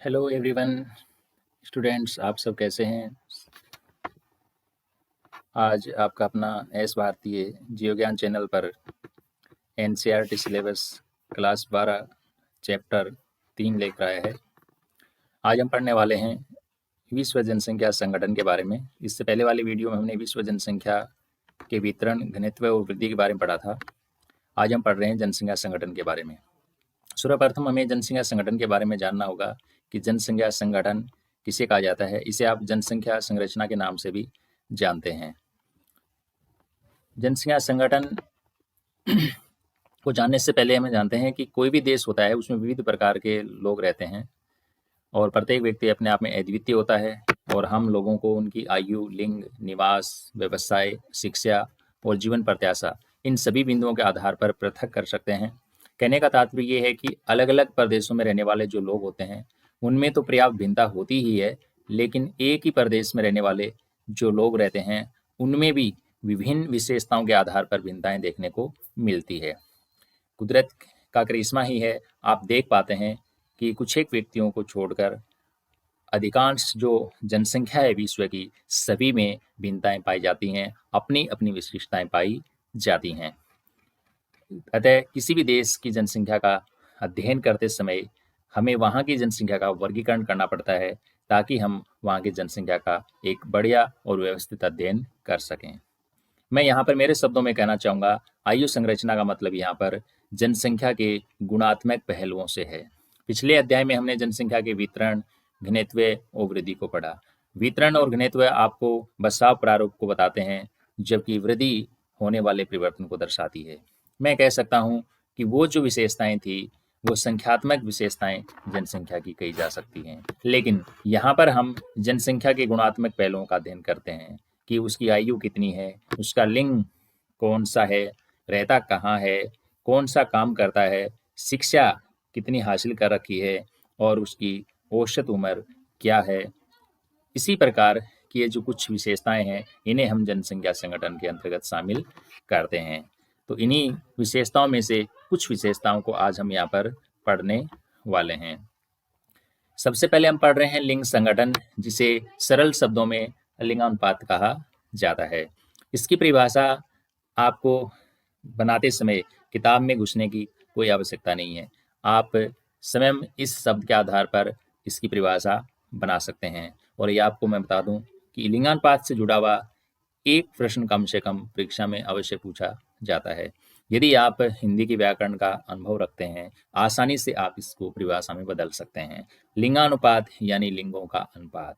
Hello everyone students, आप सब कैसे हैं। आज आपका अपना एस भारतीय जीव ज्ञान चैनल पर एनसीईआरटी सिलेबस क्लास 12 चैप्टर 3 लेकर आया है। आज हम पढ़ने वाले हैं विश्व जनसंख्या संगठन के बारे में। इससे पहले वाली वीडियो में हमने विश्व जनसंख्या के वितरण, घनत्व और वृद्धि के बारे में पढ़ा था। आज हम पढ़ रहे हैं जनसंख्या संगठन के बारे में। सर्वप्रथम हमें जनसंख्या संगठन के बारे में जानना होगा कि जनसंख्या संगठन किसे कहा जाता है। इसे आप जनसंख्या संरचना के नाम से भी जानते हैं। जनसंख्या संगठन को जानने से पहले हमें जानते हैं कि कोई भी देश होता है, उसमें विविध प्रकार के लोग रहते हैं और प्रत्येक व्यक्ति अपने आप में अद्वितीय होता है। और हम लोगों को उनकी आयु, लिंग, निवास, व्यवसाय, शिक्षा और जीवन प्रत्याशा, इन सभी बिंदुओं के आधार पर पृथक कर सकते हैं। कहने का तात्पर्य ये है कि अलग अलग प्रदेशों में रहने वाले जो लोग होते हैं उनमें तो पर्याप्त भिन्नता होती ही है, लेकिन एक ही प्रदेश में रहने वाले जो लोग रहते हैं उनमें भी विभिन्न विशेषताओं के आधार पर भिन्नताएं देखने को मिलती है। कुदरत का करिश्मा ही है। आप देख पाते हैं कि कुछ एक व्यक्तियों को छोड़कर अधिकांश जो जनसंख्या है विश्व की, सभी में भिन्नताएं पाई जाती हैं, अपनी अपनी विशिष्टताएं पाई जाती हैं। अतः किसी भी देश की जनसंख्या का अध्ययन करते समय हमें वहाँ की जनसंख्या का वर्गीकरण करना पड़ता है, ताकि हम वहाँ की जनसंख्या का एक बढ़िया और व्यवस्थित अध्ययन कर सकें। मैं यहाँ पर मेरे शब्दों में कहना चाहूँगा, आयु संरचना का मतलब यहाँ पर जनसंख्या के गुणात्मक पहलुओं से है। पिछले अध्याय में हमने जनसंख्या के वितरण, घनत्व और वृद्धि को पढ़ा। वितरण और घनत्व आपको बसाव प्रारूप को बताते हैं, जबकि वृद्धि होने वाले परिवर्तन को दर्शाती है। मैं कह सकता हूँ कि वो जो विशेषताएं थी वो संख्यात्मक विशेषताएं जनसंख्या की कही जा सकती हैं, लेकिन यहाँ पर हम जनसंख्या के गुणात्मक पहलुओं का अध्ययन करते हैं कि उसकी आयु कितनी है, उसका लिंग कौन सा है, रहता कहाँ है, कौन सा काम करता है, शिक्षा कितनी हासिल कर रखी है और उसकी औसत उम्र क्या है। इसी प्रकार की ये जो कुछ विशेषताएं हैं, इन्हें हम जनसंख्या संगठन के अंतर्गत शामिल करते हैं। तो इन्हीं विशेषताओं में से कुछ विशेषताओं को आज हम यहाँ पर पढ़ने वाले हैं। सबसे पहले हम पढ़ रहे हैं लिंग संगठन, जिसे सरल शब्दों में लिंगानुपात कहा जाता है। इसकी परिभाषा आपको बनाते समय किताब में घुसने की कोई आवश्यकता नहीं है। आप स्वयं इस शब्द के आधार पर इसकी परिभाषा बना सकते हैं। और ये आपको मैं बता दूं कि लिंगानुपात से जुड़ा हुआ एक प्रश्न कम से कम परीक्षा में अवश्य पूछा जाता है। यदि आप हिंदी के व्याकरण का अनुभव रखते हैं, आसानी से आप इसको परिभाषा में बदल सकते हैं। लिंगानुपात यानी लिंगों का अनुपात।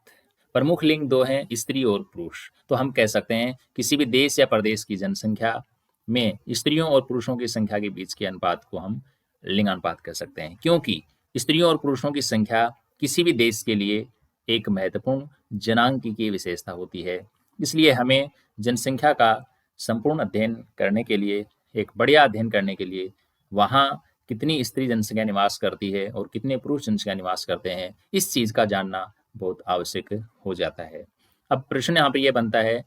प्रमुख लिंग दो हैं, स्त्री और पुरुष। तो हम कह सकते हैं किसी भी देश या प्रदेश की जनसंख्या में स्त्रियों और पुरुषों की संख्या के बीच के अनुपात को हम लिंगानुपात कह सकते हैं, क्योंकि स्त्रियों और पुरुषों की संख्या किसी भी देश के लिए एक महत्वपूर्ण जनांक की विशेषता होती है। इसलिए हमें जनसंख्या का संपूर्ण अध्ययन करने के लिए, एक बढ़िया अध्ययन करने के लिए, वहाँ कितनी स्त्री जनसंख्या निवास करती है और कितने पुरुष जनसंख्या निवास करते हैं, इस चीज़ का जानना बहुत आवश्यक हो जाता है। अब प्रश्न यहाँ पर यह बनता है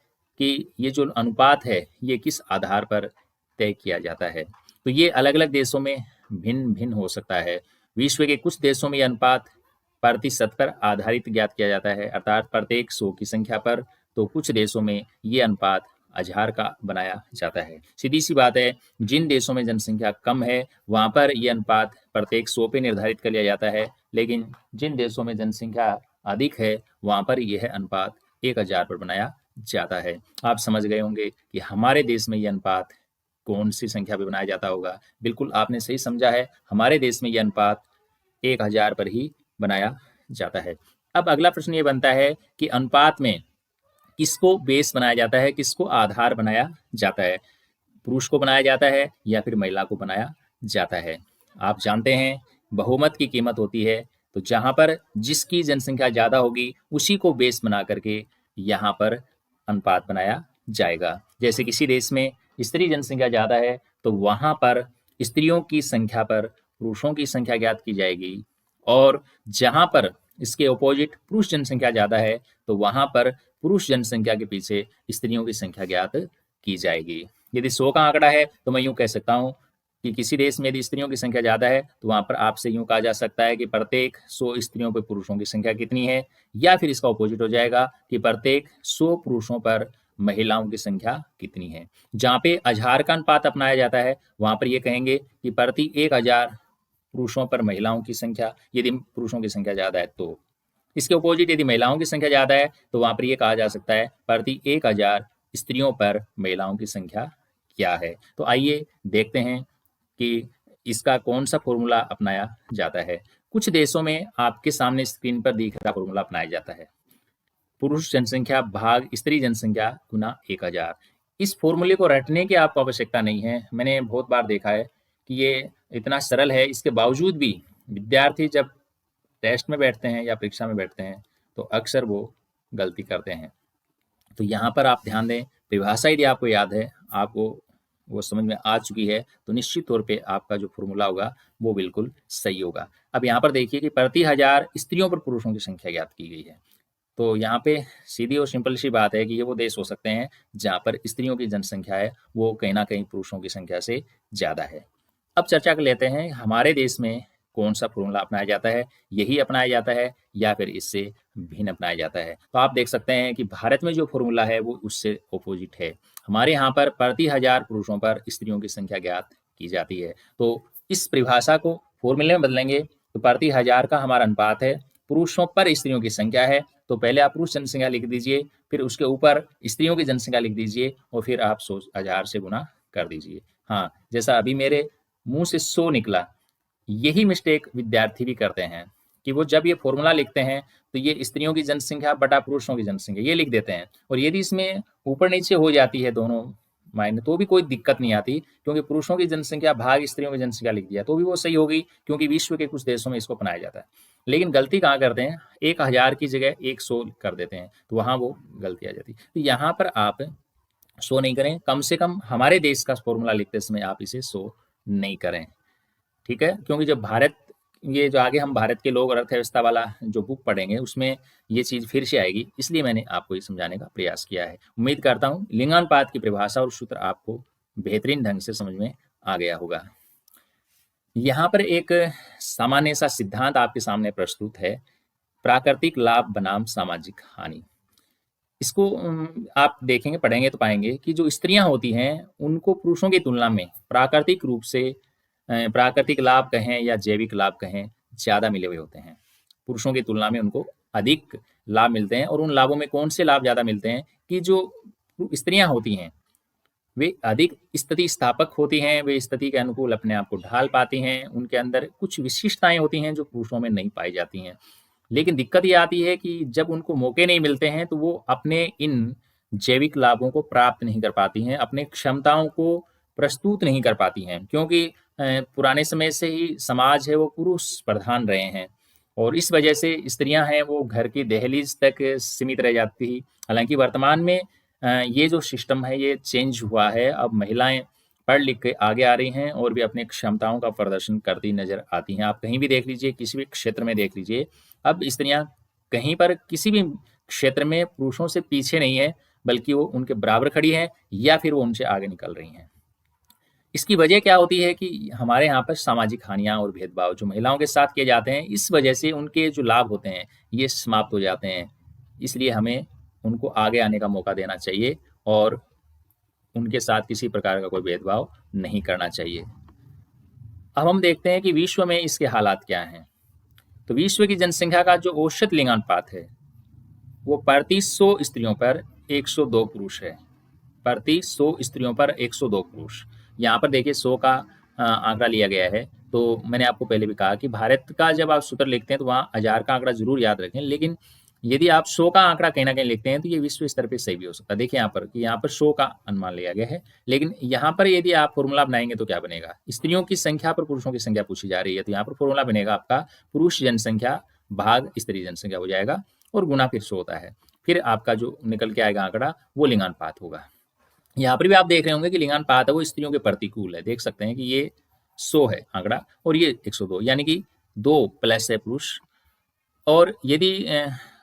कि ये जो अनुपात है ये किस आधार पर तय किया जाता है। तो ये अलग अलग देशों में भिन्न भिन्न हो सकता है। विश्व के कुछ देशों में यह अनुपात प्रतिशत पर आधारित ज्ञात किया जाता है, अर्थात प्रत्येक 100 की संख्या पर। तो कुछ देशों में ये अनुपात हजार का बनाया जाता है। सीधी सी बात है, जिन देशों में जनसंख्या कम है वहाँ पर यह अनुपात प्रत्येक 100 पे निर्धारित कर लिया जाता है, लेकिन जिन देशों में जनसंख्या अधिक है वहाँ पर यह अनुपात 1000 पर बनाया जाता है। आप समझ गए होंगे कि हमारे देश में यह अनुपात कौन सी संख्या पर बनाया जाता होगा। बिल्कुल आपने सही समझा है, हमारे देश में यह अनुपात 1000 पर ही बनाया जाता है। अब अगला प्रश्न ये बनता है कि अनुपात में किसको बेस बनाया जाता है, किसको आधार बनाया जाता है। पुरुष को बनाया जाता है या फिर महिला को बनाया जाता है। आप जानते हैं बहुमत की कीमत होती है, तो जहां पर जिसकी जनसंख्या ज़्यादा होगी उसी को बेस बना करके यहाँ पर अनुपात बनाया जाएगा। जैसे किसी देश में स्त्री जनसंख्या ज़्यादा है तो वहाँ पर स्त्रियों की संख्या पर पुरुषों की संख्या ज्ञात की जाएगी, और जहाँ पर इसके ऑपोजिट पुरुष जनसंख्या ज़्यादा है तो वहाँ पर पुरुष जनसंख्या के पीछे स्त्रियों की संख्या ज्ञात की जाएगी। यदि 100 का आंकड़ा है तो मैं यूँ कह सकता हूँ कि किसी देश में यदि स्त्रियों की संख्या ज़्यादा है तो वहाँ पर आपसे यूँ कहा जा सकता है कि प्रत्येक 100 स्त्रियों पर पुरुषों की संख्या कितनी है, या फिर इसका अपोजिट हो जाएगा कि प्रत्येक 100 पुरुषों पर महिलाओं की संख्या कितनी है। जहाँ पे आधार का अनुपात अपनाया जाता है वहाँ पर ये कहेंगे कि प्रति 1000 पुरुषों पर महिलाओं की संख्या, यदि पुरुषों की संख्या ज़्यादा है तो। इसके अपोजिट यदि महिलाओं की संख्या ज़्यादा है तो वहाँ पर ये कहा जा सकता है प्रति 1000 स्त्रियों पर महिलाओं की संख्या क्या है। तो आइए देखते हैं कि इसका कौन सा फॉर्मूला अपनाया जाता है। कुछ देशों में आपके सामने स्क्रीन पर दिख रहा फॉर्मूला अपनाया जाता है, पुरुष जनसंख्या भाग स्त्री जनसंख्या गुना 1000। इस फॉर्मूले को रटने की आपको आवश्यकता नहीं है। मैंने बहुत बार देखा है कि ये इतना सरल है, इसके बावजूद भी विद्यार्थी जब टेस्ट में बैठते हैं या परीक्षा में बैठते हैं तो अक्सर वो गलती करते हैं। तो यहाँ पर आप ध्यान दें, परिभाषा यदि आपको याद है, आपको वो समझ में आ चुकी है, तो निश्चित तौर पे आपका जो फॉर्मूला होगा वो बिल्कुल सही होगा। अब यहाँ पर देखिए कि प्रति 1000 स्त्रियों पर पुरुषों की संख्या ज्ञात की गई है। तो यहाँ पे सीधी और सिंपल सी बात है कि ये वो देश हो सकते हैं जहाँ पर स्त्रियों की जनसंख्या है वो कहीं ना कहीं पुरुषों की संख्या से ज़्यादा है। अब चर्चा कर लेते हैं हमारे देश में कौन सा फॉर्मूला अपनाया जाता है, यही अपनाया जाता है या फिर इससे भिन्न अपनाया जाता है। तो आप देख सकते हैं कि भारत में जो फॉर्मूला है वो उससे अपोजिट है। हमारे यहाँ पर प्रति 1000 पुरुषों पर स्त्रियों की संख्या ज्ञात की जाती है। तो इस परिभाषा को फॉर्मूले में बदलेंगे तो प्रति 1000 का हमारा अनुपात है, पुरुषों पर स्त्रियों की संख्या है, तो पहले आप पुरुष जनसंख्या लिख दीजिए, फिर उसके ऊपर स्त्रियों की जनसंख्या लिख दीजिए और फिर आप 1000 से गुना कर दीजिए। हाँ, जैसा अभी मेरे मुंह से 100 निकला, यही मिस्टेक विद्यार्थी भी करते हैं कि वो जब ये फॉर्मूला लिखते हैं तो ये स्त्रियों की जनसंख्या बटा पुरुषों की जनसंख्या ये लिख देते हैं, और यदि इसमें ऊपर नीचे हो जाती है दोनों मायने तो भी कोई दिक्कत नहीं आती, क्योंकि पुरुषों की जनसंख्या भाग स्त्रियों की जनसंख्या लिख दिया तो भी वो सही होगी, क्योंकि विश्व के कुछ देशों में इसको अपनाया जाता है। लेकिन गलती कहाँ करते हैं, 1000 की जगह 100 कर देते हैं, तो वहाँ वो गलती आ जाती है। तो यहाँ पर आप 100 नहीं करें, कम से कम हमारे देश का फॉर्मूला लिखते समय आप इसे 100 नहीं करें, ठीक है। क्योंकि जब भारत, ये जो आगे हम भारत के लोग और अर्थव्यवस्था वाला जो बुक पढ़ेंगे उसमें ये चीज़ फिर से आएगी, इसलिए मैंने आपको ये समझाने का प्रयास किया है। उम्मीद करता हूँ लिंगानुपात की परिभाषा और सूत्र आपको बेहतरीन ढंग से समझ में आ गया होगा। यहाँ पर एक सामान्य सा सिद्धांत आपके सामने प्रस्तुत है, प्राकृतिक लाभ बनाम सामाजिक हानि। इसको आप देखेंगे पढ़ेंगे तो पाएंगे कि जो स्त्रियां होती हैं उनको पुरुषों की तुलना में प्राकृतिक रूप से प्राकृतिक लाभ कहें या जैविक लाभ कहें ज़्यादा मिले हुए होते हैं। पुरुषों की तुलना में उनको अधिक लाभ मिलते हैं, और उन लाभों में कौन से लाभ ज़्यादा मिलते हैं कि जो स्त्रियां होती हैं वे अधिक स्थिति स्थापक होती हैं, वे स्थिति के अनुकूल अपने आप को ढाल पाती हैं, उनके अंदर कुछ विशिष्टताएं होती हैं जो पुरुषों में नहीं पाई जाती हैं। लेकिन दिक्कत ये आती है कि जब उनको मौके नहीं मिलते हैं तो वो अपने इन जैविक लाभों को प्राप्त नहीं कर पाती हैं, अपने क्षमताओं को प्रस्तुत नहीं कर पाती हैं, क्योंकि पुराने समय से ही समाज है वो पुरुष प्रधान रहे हैं, और इस वजह से स्त्रियां हैं वो घर की दहलीज तक सीमित रह जाती ही। हालांकि वर्तमान में ये जो सिस्टम है ये चेंज हुआ है, अब महिलाएं पढ़ लिख के आगे आ रही हैं और भी अपने क्षमताओं का प्रदर्शन करती नजर आती हैं। आप कहीं भी देख लीजिए, किसी भी क्षेत्र में देख लीजिए, अब स्त्रियां कहीं पर किसी भी क्षेत्र में पुरुषों से पीछे नहीं है, बल्कि वो उनके बराबर खड़ी है या फिर वो उनसे आगे निकल रही हैं। इसकी वजह क्या होती है कि हमारे यहाँ पर सामाजिक हानियां और भेदभाव जो महिलाओं के साथ किए जाते हैं, इस वजह से उनके जो लाभ होते हैं ये समाप्त हो जाते हैं। इसलिए हमें उनको आगे आने का मौका देना चाहिए और उनके साथ किसी प्रकार का कोई भेदभाव नहीं करना चाहिए। अब हम देखते हैं कि विश्व में इसके हालात क्या हैं। तो विश्व की जनसंख्या का जो औसत लिंगानुपात है वो प्रति 100 स्त्रियों पर 102 पुरुष है। प्रति 100 स्त्रियों पर 102 पुरुष। यहाँ पर देखिए 100 का आंकड़ा लिया गया है। तो मैंने आपको पहले भी कहा कि भारत का जब आप सूत्र लिखते हैं तो वहाँ 1000 का आंकड़ा जरूर याद रखें, लेकिन यदि आप 100 का आंकड़ा कहीं ना कहीं लिखते हैं तो ये विश्व स्तर पे सही भी हो सकता है। देखिए यहाँ पर कि यहाँ पर 100 का अनुमान लिया गया है, लेकिन यहाँ पर यदि आप फॉर्मूला बनाएंगे तो क्या बनेगा, स्त्रियों की संख्या पर पुरुषों की संख्या पूछी जा रही है, तो यहाँ पर फॉर्मूला बनेगा आपका पुरुष जनसंख्या भाग स्त्री जनसंख्या हो जाएगा और गुना फिर 100 होता है, फिर आपका जो निकल के आएगा आंकड़ा वो लिंगानुपात होगा। यहाँ पर भी आप देख रहे होंगे कि लिंगानुपात है वो स्त्रियों के प्रतिकूल है। देख सकते हैं कि ये 100 है आंकड़ा और ये 102, यानी कि 2 प्लस है पुरुष। और यदि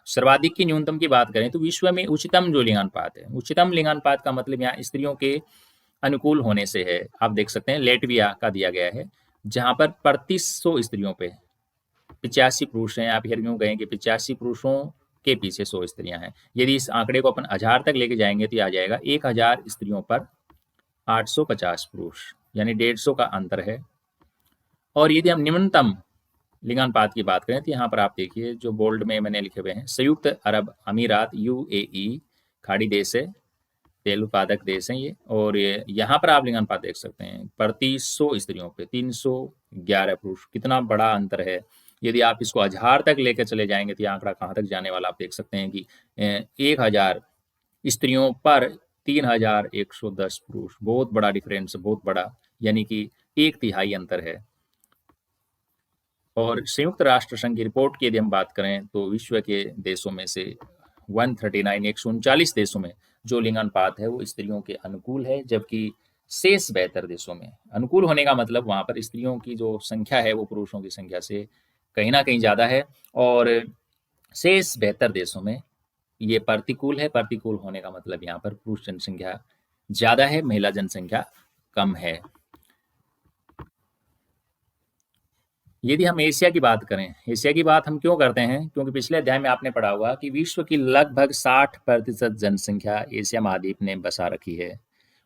सर्वाधिक की न्यूनतम की बात करें तो विश्व में उच्चतम जो लिंगानुपात है, उच्चतम लिंगानुपात का मतलब यहाँ स्त्रियों के अनुकूल होने से है। आप देख सकते हैं लेटविया का दिया गया है, जहाँ पर प्रति 100 स्त्रियों पे 85 पुरुष हैं। आप हेर यूँ कहें कि 85 पुरुषों के पीछे 100 स्त्रियाँ हैं। यदि इस आंकड़े को अपन 1000 तक लेके जाएंगे तो ये आ जाएगा 1000 स्त्रियों पर 850 पुरुष, यानी 150 का अंतर है। और यदि हम निम्नतम लिंगानुपात की बात करें तो यहाँ पर आप देखिए जो बोल्ड में मैंने लिखे हुए हैं, संयुक्त अरब अमीरात यूएई खाड़ी देश है, तेल उत्पादक देश हैं ये। और ये यहाँ पर आप लिंगानुपात देख सकते हैं प्रति 100 स्त्रियों पे 311 पुरुष, कितना बड़ा अंतर है। यदि आप इसको 1000 तक लेकर चले जाएंगे तो ये आंकड़ा कहाँ तक जाने वाला आप देख सकते हैं कि 1000 स्त्रियों पर 3110 पुरुष, बहुत बड़ा डिफरेंस, बहुत बड़ा, यानी कि 1/3 अंतर है। और संयुक्त राष्ट्र संघ की रिपोर्ट की यदि हम बात करें तो विश्व के देशों में से 139 देशों में जो लिंगानुपात है वो स्त्रियों के अनुकूल है, जबकि शेष 72 देशों में, अनुकूल होने का मतलब वहां पर स्त्रियों की जो संख्या है वो पुरुषों की संख्या से कहीं ना कहीं ज्यादा है। और शेष 72 देशों में ये प्रतिकूल है। प्रतिकूल होने का मतलब यहाँ पर पुरुष जनसंख्या ज्यादा है, महिला जनसंख्या कम है। यदि हम एशिया की बात करें, एशिया की बात हम क्यों करते हैं, क्योंकि पिछले अध्याय में आपने पढ़ा हुआ कि विश्व की लगभग 60% जनसंख्या एशिया महाद्वीप ने बसा रखी है।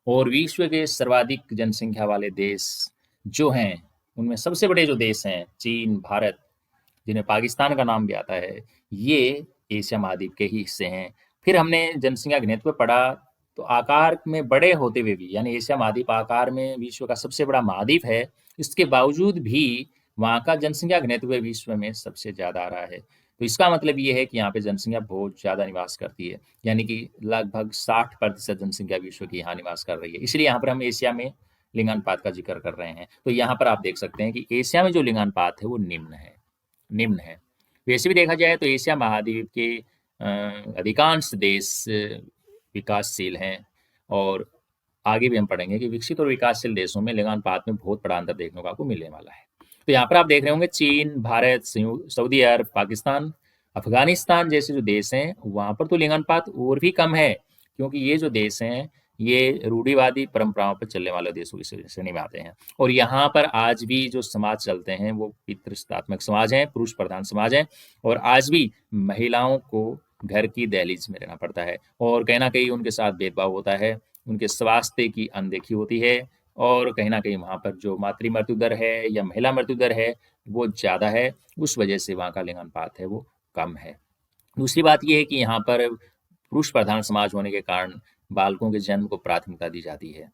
और विश्व के सर्वाधिक जनसंख्या वाले देश जो हैं उनमें सबसे बड़े जो देश हैं चीन, भारत, जिन्हें पाकिस्तान का नाम भी आता है, ये एशिया महाद्वीप के ही हिस्से हैं। फिर हमने जनसंख्या घनत्व पढ़ा तो आकार में बड़े होते हुए भी, यानी एशिया महाद्वीप आकार में विश्व का सबसे बड़ा महाद्वीप है, इसके बावजूद भी वहाँ का जनसंख्या घनत्व विश्व में सबसे ज़्यादा आ रहा है। तो इसका मतलब ये है कि यहाँ पे जनसंख्या बहुत ज़्यादा निवास करती है, यानी कि लगभग 60% जनसंख्या विश्व की यहाँ निवास कर रही है। इसलिए यहाँ पर हम एशिया में लिंगानुपात का जिक्र कर रहे हैं। तो यहाँ पर आप देख सकते हैं कि एशिया में जो लिंगानुपात है वो निम्न है। वैसे भी देखा जाए तो एशिया महाद्वीप के अधिकांश देश विकासशील हैं, और आगे भी हम पढ़ेंगे कि विकसित और विकासशील देशों में लिंगानुपात में बहुत बड़ा अंतर देखने को आपको मिलने वाला है। तो यहाँ पर आप देख रहे होंगे चीन, भारत, सऊदी अरब, पाकिस्तान, अफगानिस्तान जैसे जो देश हैं वहाँ पर तो लिंगानुपात और भी कम है, क्योंकि ये जो देश हैं ये रूढ़िवादी परंपराओं पर चलने वाले देशों की श्रेणी में आते हैं। और यहाँ पर आज भी जो समाज चलते हैं वो पितृसत्तात्मक समाज हैं, पुरुष प्रधान समाज हैं, और आज भी महिलाओं को घर की दहलीज में रहना पड़ता है, और कहीं ना कहीं उनके साथ भेदभाव होता है, उनके स्वास्थ्य की अनदेखी होती है, और कहीं ना कहीं वहाँ पर जो मातृ मृत्यु दर है या महिला मृत्यु दर है वो ज़्यादा है, उस वजह से वहाँ का लिंगानुपात है वो कम है। दूसरी बात ये है कि यहाँ पर पुरुष प्रधान समाज होने के कारण बालकों के जन्म को प्राथमिकता दी जाती है।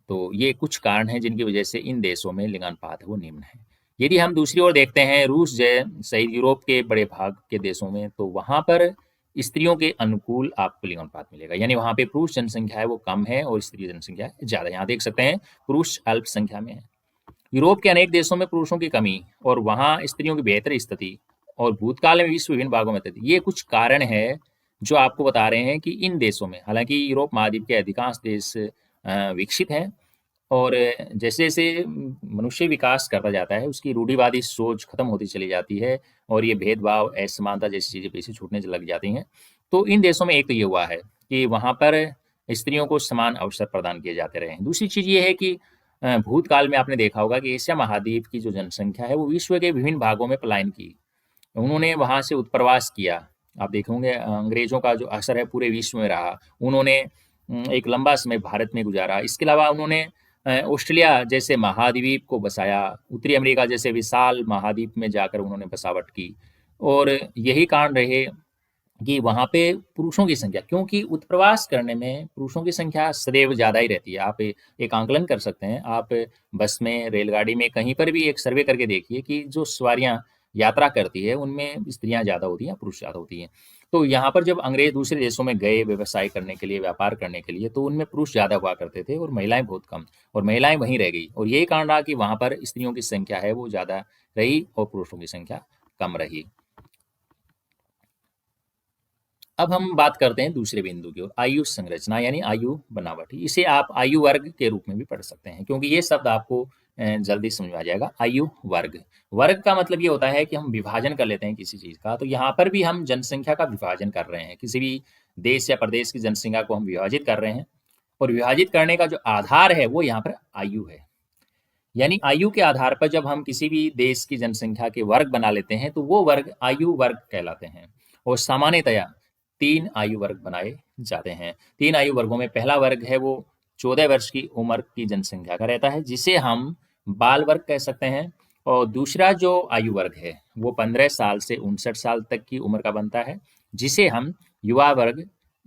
तो ये कुछ कारण हैं जिनकी वजह से इन देशों में लिंगानुपात है वो निम्न है। यदि हम दूसरी ओर देखते हैं रूस सहित यूरोप के बड़े भाग के देशों में, तो वहाँ पर स्त्रियों के अनुकूल आपको लिंगानुपात मिलेगा, यानी वहाँ पे पुरुष जनसंख्या है वो कम है और स्त्री जनसंख्या ज़्यादा। यहाँ देख सकते हैं पुरुष अल्पसंख्या में है। यूरोप के अनेक देशों में पुरुषों की कमी और वहाँ स्त्रियों की बेहतर स्थिति, और भूतकाल में विश्व विभिन्न भागों में स्थिति, ये कुछ कारण है जो आपको बता रहे हैं कि इन देशों में, हालांकि यूरोप महाद्वीप के अधिकांश देश विकसित हैं, और जैसे जैसे मनुष्य विकास करता जाता है उसकी रूढ़िवादी सोच खत्म होती चली जाती है, और ये भेदभाव, असमानता जैसी चीज़ें पीछे छूटने लग जाती हैं। तो इन देशों में एक तो ये हुआ है कि वहाँ पर स्त्रियों को समान अवसर प्रदान किए जाते रहे हैं। दूसरी चीज़ ये है कि भूतकाल में आपने देखा होगा कि एशिया महाद्वीप की जो जनसंख्या है वो विश्व के विभिन्न भागों में पलायन की, उन्होंने वहाँ से उत्प्रवास किया। आप देखेंगे अंग्रेजों का जो असर है पूरे विश्व में रहा, उन्होंने एक लंबा समय भारत में गुजारा। इसके अलावा उन्होंने ऑस्ट्रेलिया जैसे महाद्वीप को बसाया, उत्तरी अमेरिका जैसे विशाल महाद्वीप में जाकर उन्होंने बसावट की, और यही कारण रहे कि वहाँ पे पुरुषों की संख्या, क्योंकि उत्प्रवास करने में पुरुषों की संख्या सदैव ज़्यादा ही रहती है। आप एक आंकलन कर सकते हैं, आप बस में, रेलगाड़ी में, कहीं पर भी एक सर्वे करके देखिए कि जो सवारियाँ यात्रा करती है उनमें स्त्रियाँ ज़्यादा होती हैं, पुरुष ज़्यादा होती हैं। तो यहाँ पर जब अंग्रेज दूसरे देशों में गए व्यवसाय करने के लिए, व्यापार करने के लिए, तो उनमें पुरुष ज़्यादा हुआ करते थे और महिलाएं बहुत कम, और महिलाएं वहीं रह गई, और यही कारण रहा कि वहाँ पर स्त्रियों की संख्या है वो ज़्यादा रही और पुरुषों की संख्या कम रही। अब हम बात करते हैं दूसरे बिंदु की ओर, आयु संरचना यानी आयु बनावट। इसे आप आयु वर्ग के रूप में भी पढ़ सकते हैं, क्योंकि ये शब्द आपको जल्दी समझ में आ जाएगा। आयु वर्ग, वर्ग का मतलब ये होता है कि हम विभाजन कर लेते हैं किसी चीज का, तो यहाँ पर भी हम जनसंख्या का विभाजन कर रहे हैं, किसी भी देश या प्रदेश की जनसंख्या को हम विभाजित कर रहे हैं और विभाजित करने का जो आधार है वो यहाँ पर आयु है। यानी आयु के आधार पर जब हम किसी भी देश की जनसंख्या के वर्ग बना लेते हैं तो वो वर्ग आयु वर्ग कहलाते हैं। और सामान्यतया 3 आयु वर्ग बनाए जाते हैं। 3 आयु वर्गों में पहला वर्ग है वो 14 वर्ष की उम्र की जनसंख्या का रहता है, जिसे हम बाल वर्ग कह सकते हैं। और दूसरा जो आयु वर्ग है वो 15 साल से 59 साल तक की उम्र का बनता है, जिसे हम युवा वर्ग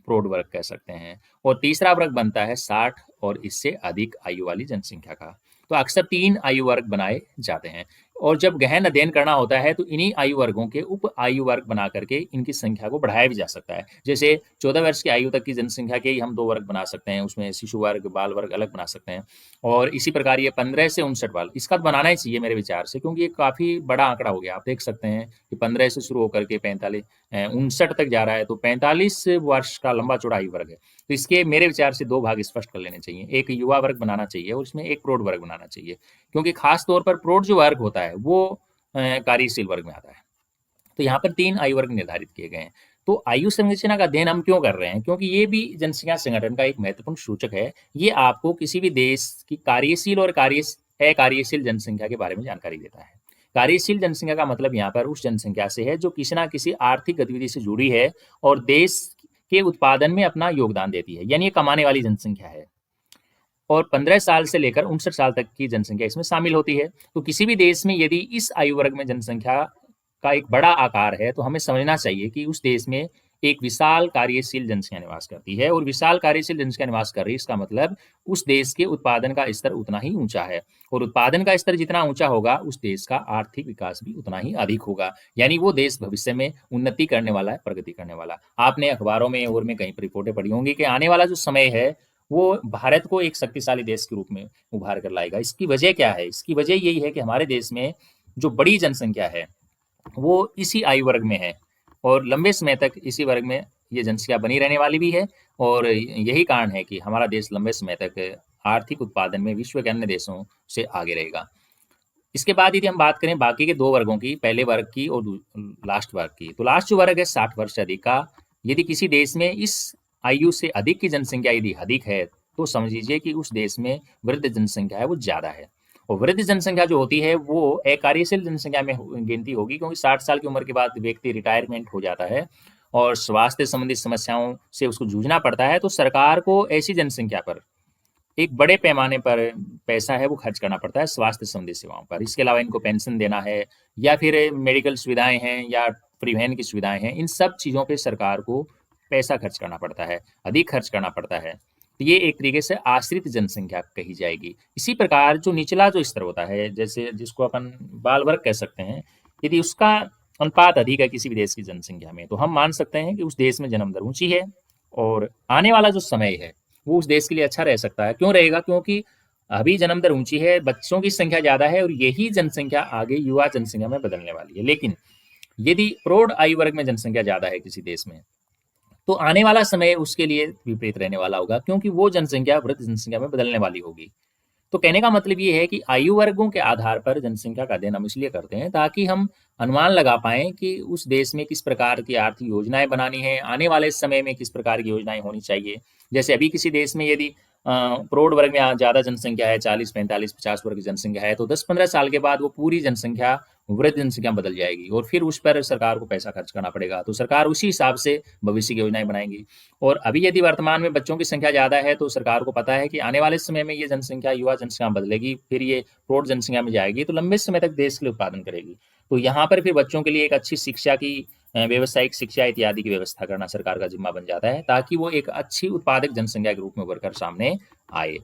प्रौढ़ वर्ग कह सकते हैं। और तीसरा वर्ग बनता है 60 और इससे अधिक आयु वाली जनसंख्या का। तो अक्सर 3 आयु वर्ग बनाए जाते हैं। और जब गहन अध्ययन करना होता है तो इन्हीं आयु वर्गों के उप आयु वर्ग बना करके इनकी संख्या को बढ़ाया भी जा सकता है। जैसे 14 वर्ष की आयु तक की जनसंख्या के ही हम 2 वर्ग बना सकते हैं, उसमें शिशु वर्ग, बाल वर्ग अलग बना सकते हैं। और इसी प्रकार ये 15 से 59 वाला, इसका तो बनाना ही चाहिए मेरे विचार से, क्योंकि ये काफ़ी बड़ा आंकड़ा हो गया। आप देख सकते हैं कि 15 से शुरू होकर के 45 59 तक जा रहा है, तो 45 वर्ष का लंबा चौड़ा आयु वर्ग है। तो इसके मेरे विचार से 2 भाग स्पष्ट कर लेने चाहिए, एक युवा वर्ग बनाना चाहिए और इसमें एक प्रौढ़ वर्ग बनाना चाहिए, क्योंकि खास तौर पर प्रौढ़ जो वर्ग होता है वो कार्यशील वर्ग में आता है। तो यहाँ पर 3 आयु वर्ग निर्धारित किए गए हैं। तो आयु संरचना का अध्ययन हम क्यों कर रहे हैं? क्योंकि ये भी जनसंख्या संगठन का एक महत्वपूर्ण सूचक है। ये आपको किसी भी देश की कार्यशील और अकार्यशील जनसंख्या के बारे में जानकारी देता है। कार्यशील जनसंख्या का मतलब यहाँ पर उस जनसंख्या से है जो किसी ना किसी आर्थिक गतिविधि से जुड़ी है और देश के उत्पादन में अपना योगदान देती है, यानी ये कमाने वाली जनसंख्या है। और 15 साल से लेकर 59 साल तक की जनसंख्या इसमें शामिल होती है। तो किसी भी देश में यदि इस आयु वर्ग में जनसंख्या का एक बड़ा आकार है तो हमें समझना चाहिए कि उस देश में एक विशाल कार्यशील जनसंख्या निवास करती है। और विशाल कार्यशील जनसंख्या निवास कर रही है, इसका मतलब उस देश के उत्पादन का स्तर उतना ही ऊंचा है। और उत्पादन का स्तर जितना ऊंचा होगा उस देश का आर्थिक विकास भी उतना ही अधिक होगा। यानी वो देश भविष्य में उन्नति करने वाला है, प्रगति करने वाला। आपने अखबारों में और में कहीं पर रिपोर्टें पढ़ी होंगी कि आने वाला जो समय है वो भारत को एक शक्तिशाली देश के रूप में उभार कर लाएगा। इसकी वजह क्या है? इसकी वजह यही है कि हमारे देश में जो बड़ी जनसंख्या है वो इसी आयु वर्ग में है और लंबे समय तक इसी वर्ग में ये जनसंख्या बनी रहने वाली भी है। और यही कारण है कि हमारा देश लंबे समय तक आर्थिक उत्पादन में विश्व के अन्य देशों से आगे रहेगा। इसके बाद यदि हम बात करें बाकी के 2 वर्गों की, पहले वर्ग की और लास्ट वर्ग की, तो लास्ट जो वर्ग है 60 वर्ष से अधिक का, यदि किसी देश में इस आयु से अधिक की जनसंख्या यदि अधिक है तो समझ लीजिए कि उस देश में वृद्ध जनसंख्या है वो ज़्यादा है। और वृद्ध जनसंख्या जो होती है वो अकार्यशील जनसंख्या में गिनती होगी, क्योंकि 60 साल की उम्र के बाद व्यक्ति रिटायरमेंट हो जाता है और स्वास्थ्य संबंधी समस्याओं से उसको जूझना पड़ता है। तो सरकार को ऐसी जनसंख्या पर एक बड़े पैमाने पर पैसा है वो खर्च करना पड़ता है स्वास्थ्य संबंधी सेवाओं पर। इसके अलावा इनको पेंशन देना है या फिर मेडिकल सुविधाएं हैं या परिवहन की सुविधाएं हैं, इन सब चीज़ों पे सरकार को पैसा खर्च करना पड़ता है, अधिक खर्च करना पड़ता है। तो ये एक तरीके से आश्रित जनसंख्या कही जाएगी। इसी प्रकार जो निचला जो स्तर होता है, जैसे जिसको अपन बाल वर्ग कह सकते हैं, यदि उसका अनुपात अधिक है किसी भी देश की जनसंख्या में तो हम मान सकते हैं कि उस देश में जन्म दर ऊंची है और आने वाला जो समय है वो उस देश के लिए अच्छा रह सकता है। क्यों रहेगा? क्योंकि अभी जन्म दर ऊंची है, बच्चों की संख्या ज़्यादा है और यही जनसंख्या आगे युवा जनसंख्या में बदलने वाली है। लेकिन यदि प्रौढ़ आयु वर्ग में जनसंख्या ज़्यादा है किसी देश में तो आने वाला समय उसके लिए विपरीत रहने वाला होगा, क्योंकि वो जनसंख्या वृद्ध जनसंख्या में बदलने वाली होगी। तो कहने का मतलब ये है कि आयु वर्गों के आधार पर जनसंख्या का अध्ययन हम इसलिए करते हैं ताकि हम अनुमान लगा पाएं कि उस देश में किस प्रकार की आर्थिक योजनाएं बनानी है, आने वाले समय में किस प्रकार की योजनाएं होनी चाहिए। जैसे अभी किसी देश में यदि प्रौढ़ वर्ग में ज़्यादा जनसंख्या है, 40, 45, 50 वर्ग की जनसंख्या है, तो 10-15 साल के बाद वो पूरी जनसंख्या वृद्ध जनसंख्या बदल जाएगी और फिर उस पर सरकार को पैसा खर्च करना पड़ेगा। तो सरकार उसी हिसाब से भविष्य की योजनाएं बनाएगी। और अभी यदि वर्तमान में बच्चों की संख्या ज़्यादा है तो सरकार को पता है कि आने वाले समय में ये जनसंख्या युवा जनसंख्या बदलेगी, फिर ये प्रौढ़ जनसंख्या में जाएगी, तो लंबे समय तक देश के लिए उत्पादन करेगी। तो यहाँ पर फिर बच्चों के लिए एक अच्छी शिक्षा की, व्यावसायिक शिक्षा इत्यादि की व्यवस्था करना सरकार का जिम्मा बन जाता है ताकि वो एक अच्छी उत्पादक जनसंख्या के रूप में उभर कर सामने आए।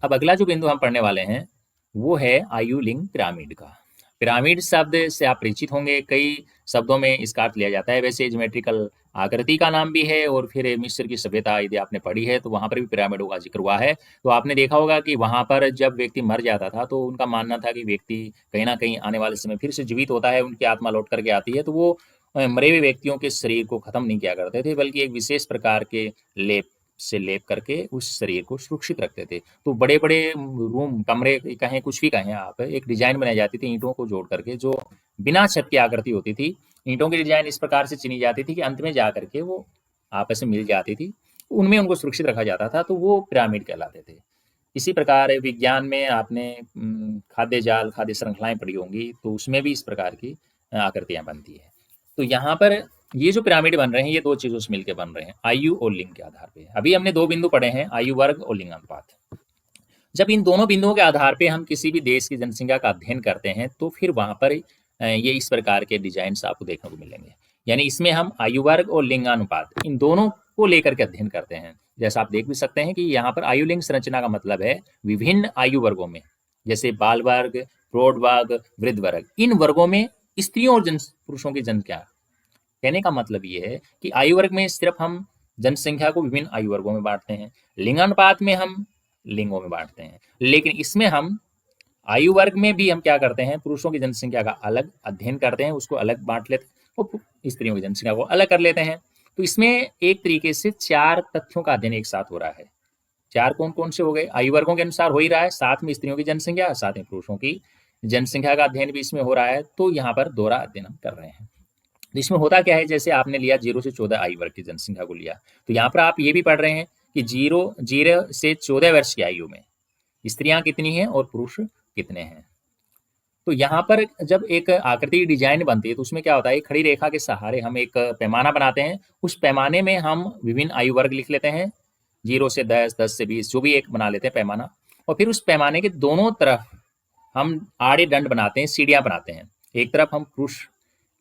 अब अगला जो बिंदु हम पढ़ने वाले हैं वो है आयु लिंग पिरामिड का। पिरामिड शब्द से आप परिचित होंगे, कई शब्दों में इसका अर्थ लिया जाता है। वैसे ज्योमेट्रिकल आकृति का नाम भी है और फिर मिस्र की सभ्यता यदि आपने पढ़ी है तो वहाँ पर भी पिरामिडों का जिक्र हुआ है। तो आपने देखा होगा कि वहाँ पर जब व्यक्ति मर जाता था तो उनका मानना था कि व्यक्ति कहीं ना कहीं आने वाले समय फिर से जीवित होता है, उनकी आत्मा लौट करके आती है। तो वो मरे हुए व्यक्तियों के शरीर को खत्म नहीं किया करते थे, बल्कि एक विशेष प्रकार के लेप से लेप करके उस शरीर को सुरक्षित रखते थे। तो बड़े बड़े रूम, कमरे कहें, कुछ भी कहें आप, एक डिजाइन बनाई जाती थी ईंटों को जोड़ करके, जो बिना छत की आकृति होती थी। ईंटों की डिजाइन इस प्रकार से चुनी जाती थी कि अंत में जा करके वो आपस में मिल जाती थी उनमें उनको सुरक्षित रखा जाता था, तो वो पिरामिड कहलाते थे। इसी प्रकार विज्ञान में आपने खाद्य जाल, खाद्य श्रृंखलाएं पढ़ी होंगी, तो उसमें भी इस प्रकार की आकृतियां बनती है। तो यहाँ पर ये जो पिरामिड बन रहे हैं, ये दो चीज़ों से मिलकर बन रहे हैं, आयु और लिंग के आधार पे। अभी हमने दो बिंदु पढ़े हैं, आयु वर्ग और लिंगानुपात। जब इन दोनों बिंदुओं के आधार पे हम किसी भी देश की जनसंख्या का अध्ययन करते हैं, तो फिर वहाँ पर ये इस प्रकार के डिजाइन आपको देखने को मिलेंगे। यानी इसमें हम आयु वर्ग और लिंगानुपात इन दोनों को लेकर के अध्ययन करते हैं। जैसा आप देख भी सकते हैं कि यहाँ पर आयु लिंग संरचना का मतलब है विभिन्न आयु वर्गों में, जैसे बाल वर्ग, प्रौढ़ वर्ग, वृद्ध वर्ग, इन वर्गों में स्त्रियों और पुरुषों की जनसंख्या। कहने का मतलब ये है कि आयु वर्ग में सिर्फ हम जनसंख्या को विभिन्न आयु वर्गों में बांटते हैं, लिंगानुपात में हम लिंगों में बांटते हैं, लेकिन इसमें हम आयु वर्ग में भी हम क्या करते हैं, पुरुषों की जनसंख्या का अलग अध्ययन करते हैं, उसको अलग बांट लेते हैं, और स्त्रियों की जनसंख्या को अलग कर लेते हैं। तो इसमें एक तरीके से 4 तथ्यों का अध्ययन एक साथ हो रहा है। 4 कौन कौन से हो गए? आयु वर्गों के अनुसार हो ही रहा है, साथ में स्त्रियों की जनसंख्या, साथ में पुरुषों की जनसंख्या का अध्ययन भी इसमें हो रहा है। तो यहाँ पर दोहरा अध्ययन हम कर रहे हैं। तो इसमें होता क्या है, जैसे आपने लिया 0 से 14 आयु वर्ग की जनसंख्या को लिया, तो यहाँ पर आप ये भी पढ़ रहे हैं कि 0 से 14 वर्ष की आयु में स्त्रियां कितनी हैं और पुरुष कितने हैं। तो यहाँ पर जब एक आकृति डिजाइन बनती है, तो उसमें क्या होता है, खड़ी रेखा के सहारे हम एक पैमाना बनाते हैं, उस पैमाने में हम विभिन्न आयु वर्ग लिख लेते हैं, 0 से 10, 10 से 20, जो भी एक बना लेते हैं पैमाना, और फिर उस पैमाने के दोनों तरफ हम आड़े दंड बनाते हैं, सीढ़ियां बनाते हैं। एक तरफ हम पुरुष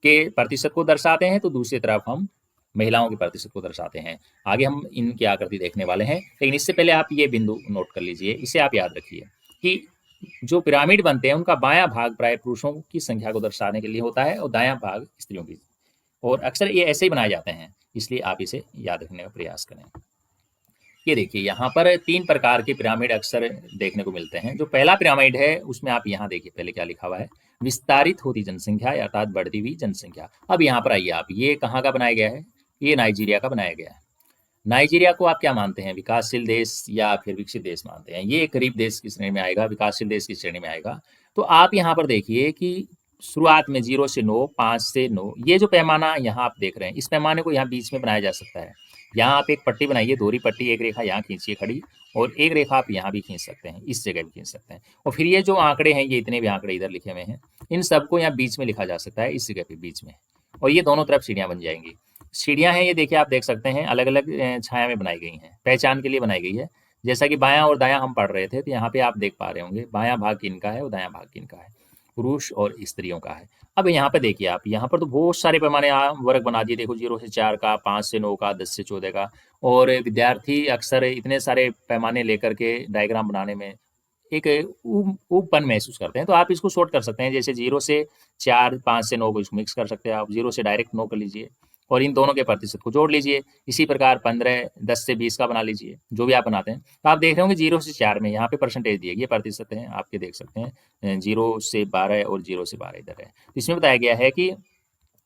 के प्रतिशत को दर्शाते हैं, तो दूसरी तरफ हम महिलाओं के प्रतिशत को दर्शाते हैं। आगे हम इनकी आकृति देखने वाले हैं, लेकिन इससे पहले आप ये बिंदु नोट कर लीजिए, इसे आप याद रखिए कि जो पिरामिड बनते हैं उनका बायां भाग प्राय पुरुषों की संख्या को दर्शाने के लिए होता है और दायां भाग स्त्रियों की, और अक्सर ये ऐसे ही बनाए जाते हैं, इसलिए आप इसे याद रखने का प्रयास करें। ये देखिए, यहाँ पर 3 प्रकार के पिरामिड अक्सर देखने को मिलते हैं। जो पहला पिरामिड है उसमें आप यहाँ देखिए पहले क्या लिखा हुआ है, विस्तारित होती जनसंख्या अर्थात बढ़ती हुई जनसंख्या। अब यहाँ पर आइए आप, ये कहाँ का बनाया गया है, ये नाइजीरिया का बनाया गया है। नाइजीरिया को आप क्या मानते हैं, विकासशील देश या फिर विकसित देश मानते हैं? ये गरीब देश की श्रेणी में आएगा, विकासशील देश की श्रेणी में आएगा। तो आप यहाँ पर देखिए कि शुरुआत में 0 से 9, 5 से 9, ये जो पैमाना यहाँ आप देख रहे हैं, इस पैमाने को यहाँ बीच में बनाया जा सकता है। यहाँ आप एक पट्टी बनाइए, दोहरी पट्टी, एक रेखा यहाँ खींचिए खड़ी, और एक रेखा आप यहाँ भी खींच सकते हैं, इस जगह भी खींच सकते हैं। और फिर ये जो आंकड़े हैं, ये इतने भी आंकड़े इधर लिखे हुए हैं, इन सबको यहाँ बीच में लिखा जा सकता है, इस जगह पे बीच में, और ये दोनों तरफ सीढ़ियाँ बन जाएंगी। सीढ़ियाँ हैं, ये देखिए आप देख सकते हैं, अलग अलग छाया में बनाई गई हैं, पहचान के लिए बनाई गई है। जैसा कि बायां और दायां हम पढ़ रहे थे, तो यहाँ पे आप देख पा रहे होंगे बायां भाग किनका है और दायां भाग किनका है, पुरुष और स्त्रियों का है। अब यहाँ पे देखिए आप, यहाँ पर तो बहुत सारे पैमाने वर्ग बना दिए, देखो 0 से 4 का, 5 से 9 का, 10 से 14 का, और विद्यार्थी अक्सर इतने सारे पैमाने लेकर के डायग्राम बनाने में एक ऊबपन महसूस करते हैं। तो आप इसको शॉर्ट कर सकते हैं, जैसे 0 से 4, 5 से 9 को इसको मिक्स कर सकते हैं आप, 0 से डायरेक्ट 9 कर लीजिए और इन दोनों के प्रतिशत को जोड़ लीजिए। इसी प्रकार 15, 10 से 20 का बना लीजिए, जो भी आप बनाते हैं। तो आप देख रहे होंगे 0 से 4 में यहाँ पे परसेंटेज दिए, ये प्रतिशत हैं, आपके देख सकते हैं 0 से 12 और 0 से 12 इधर है। तो इसमें बताया गया है कि,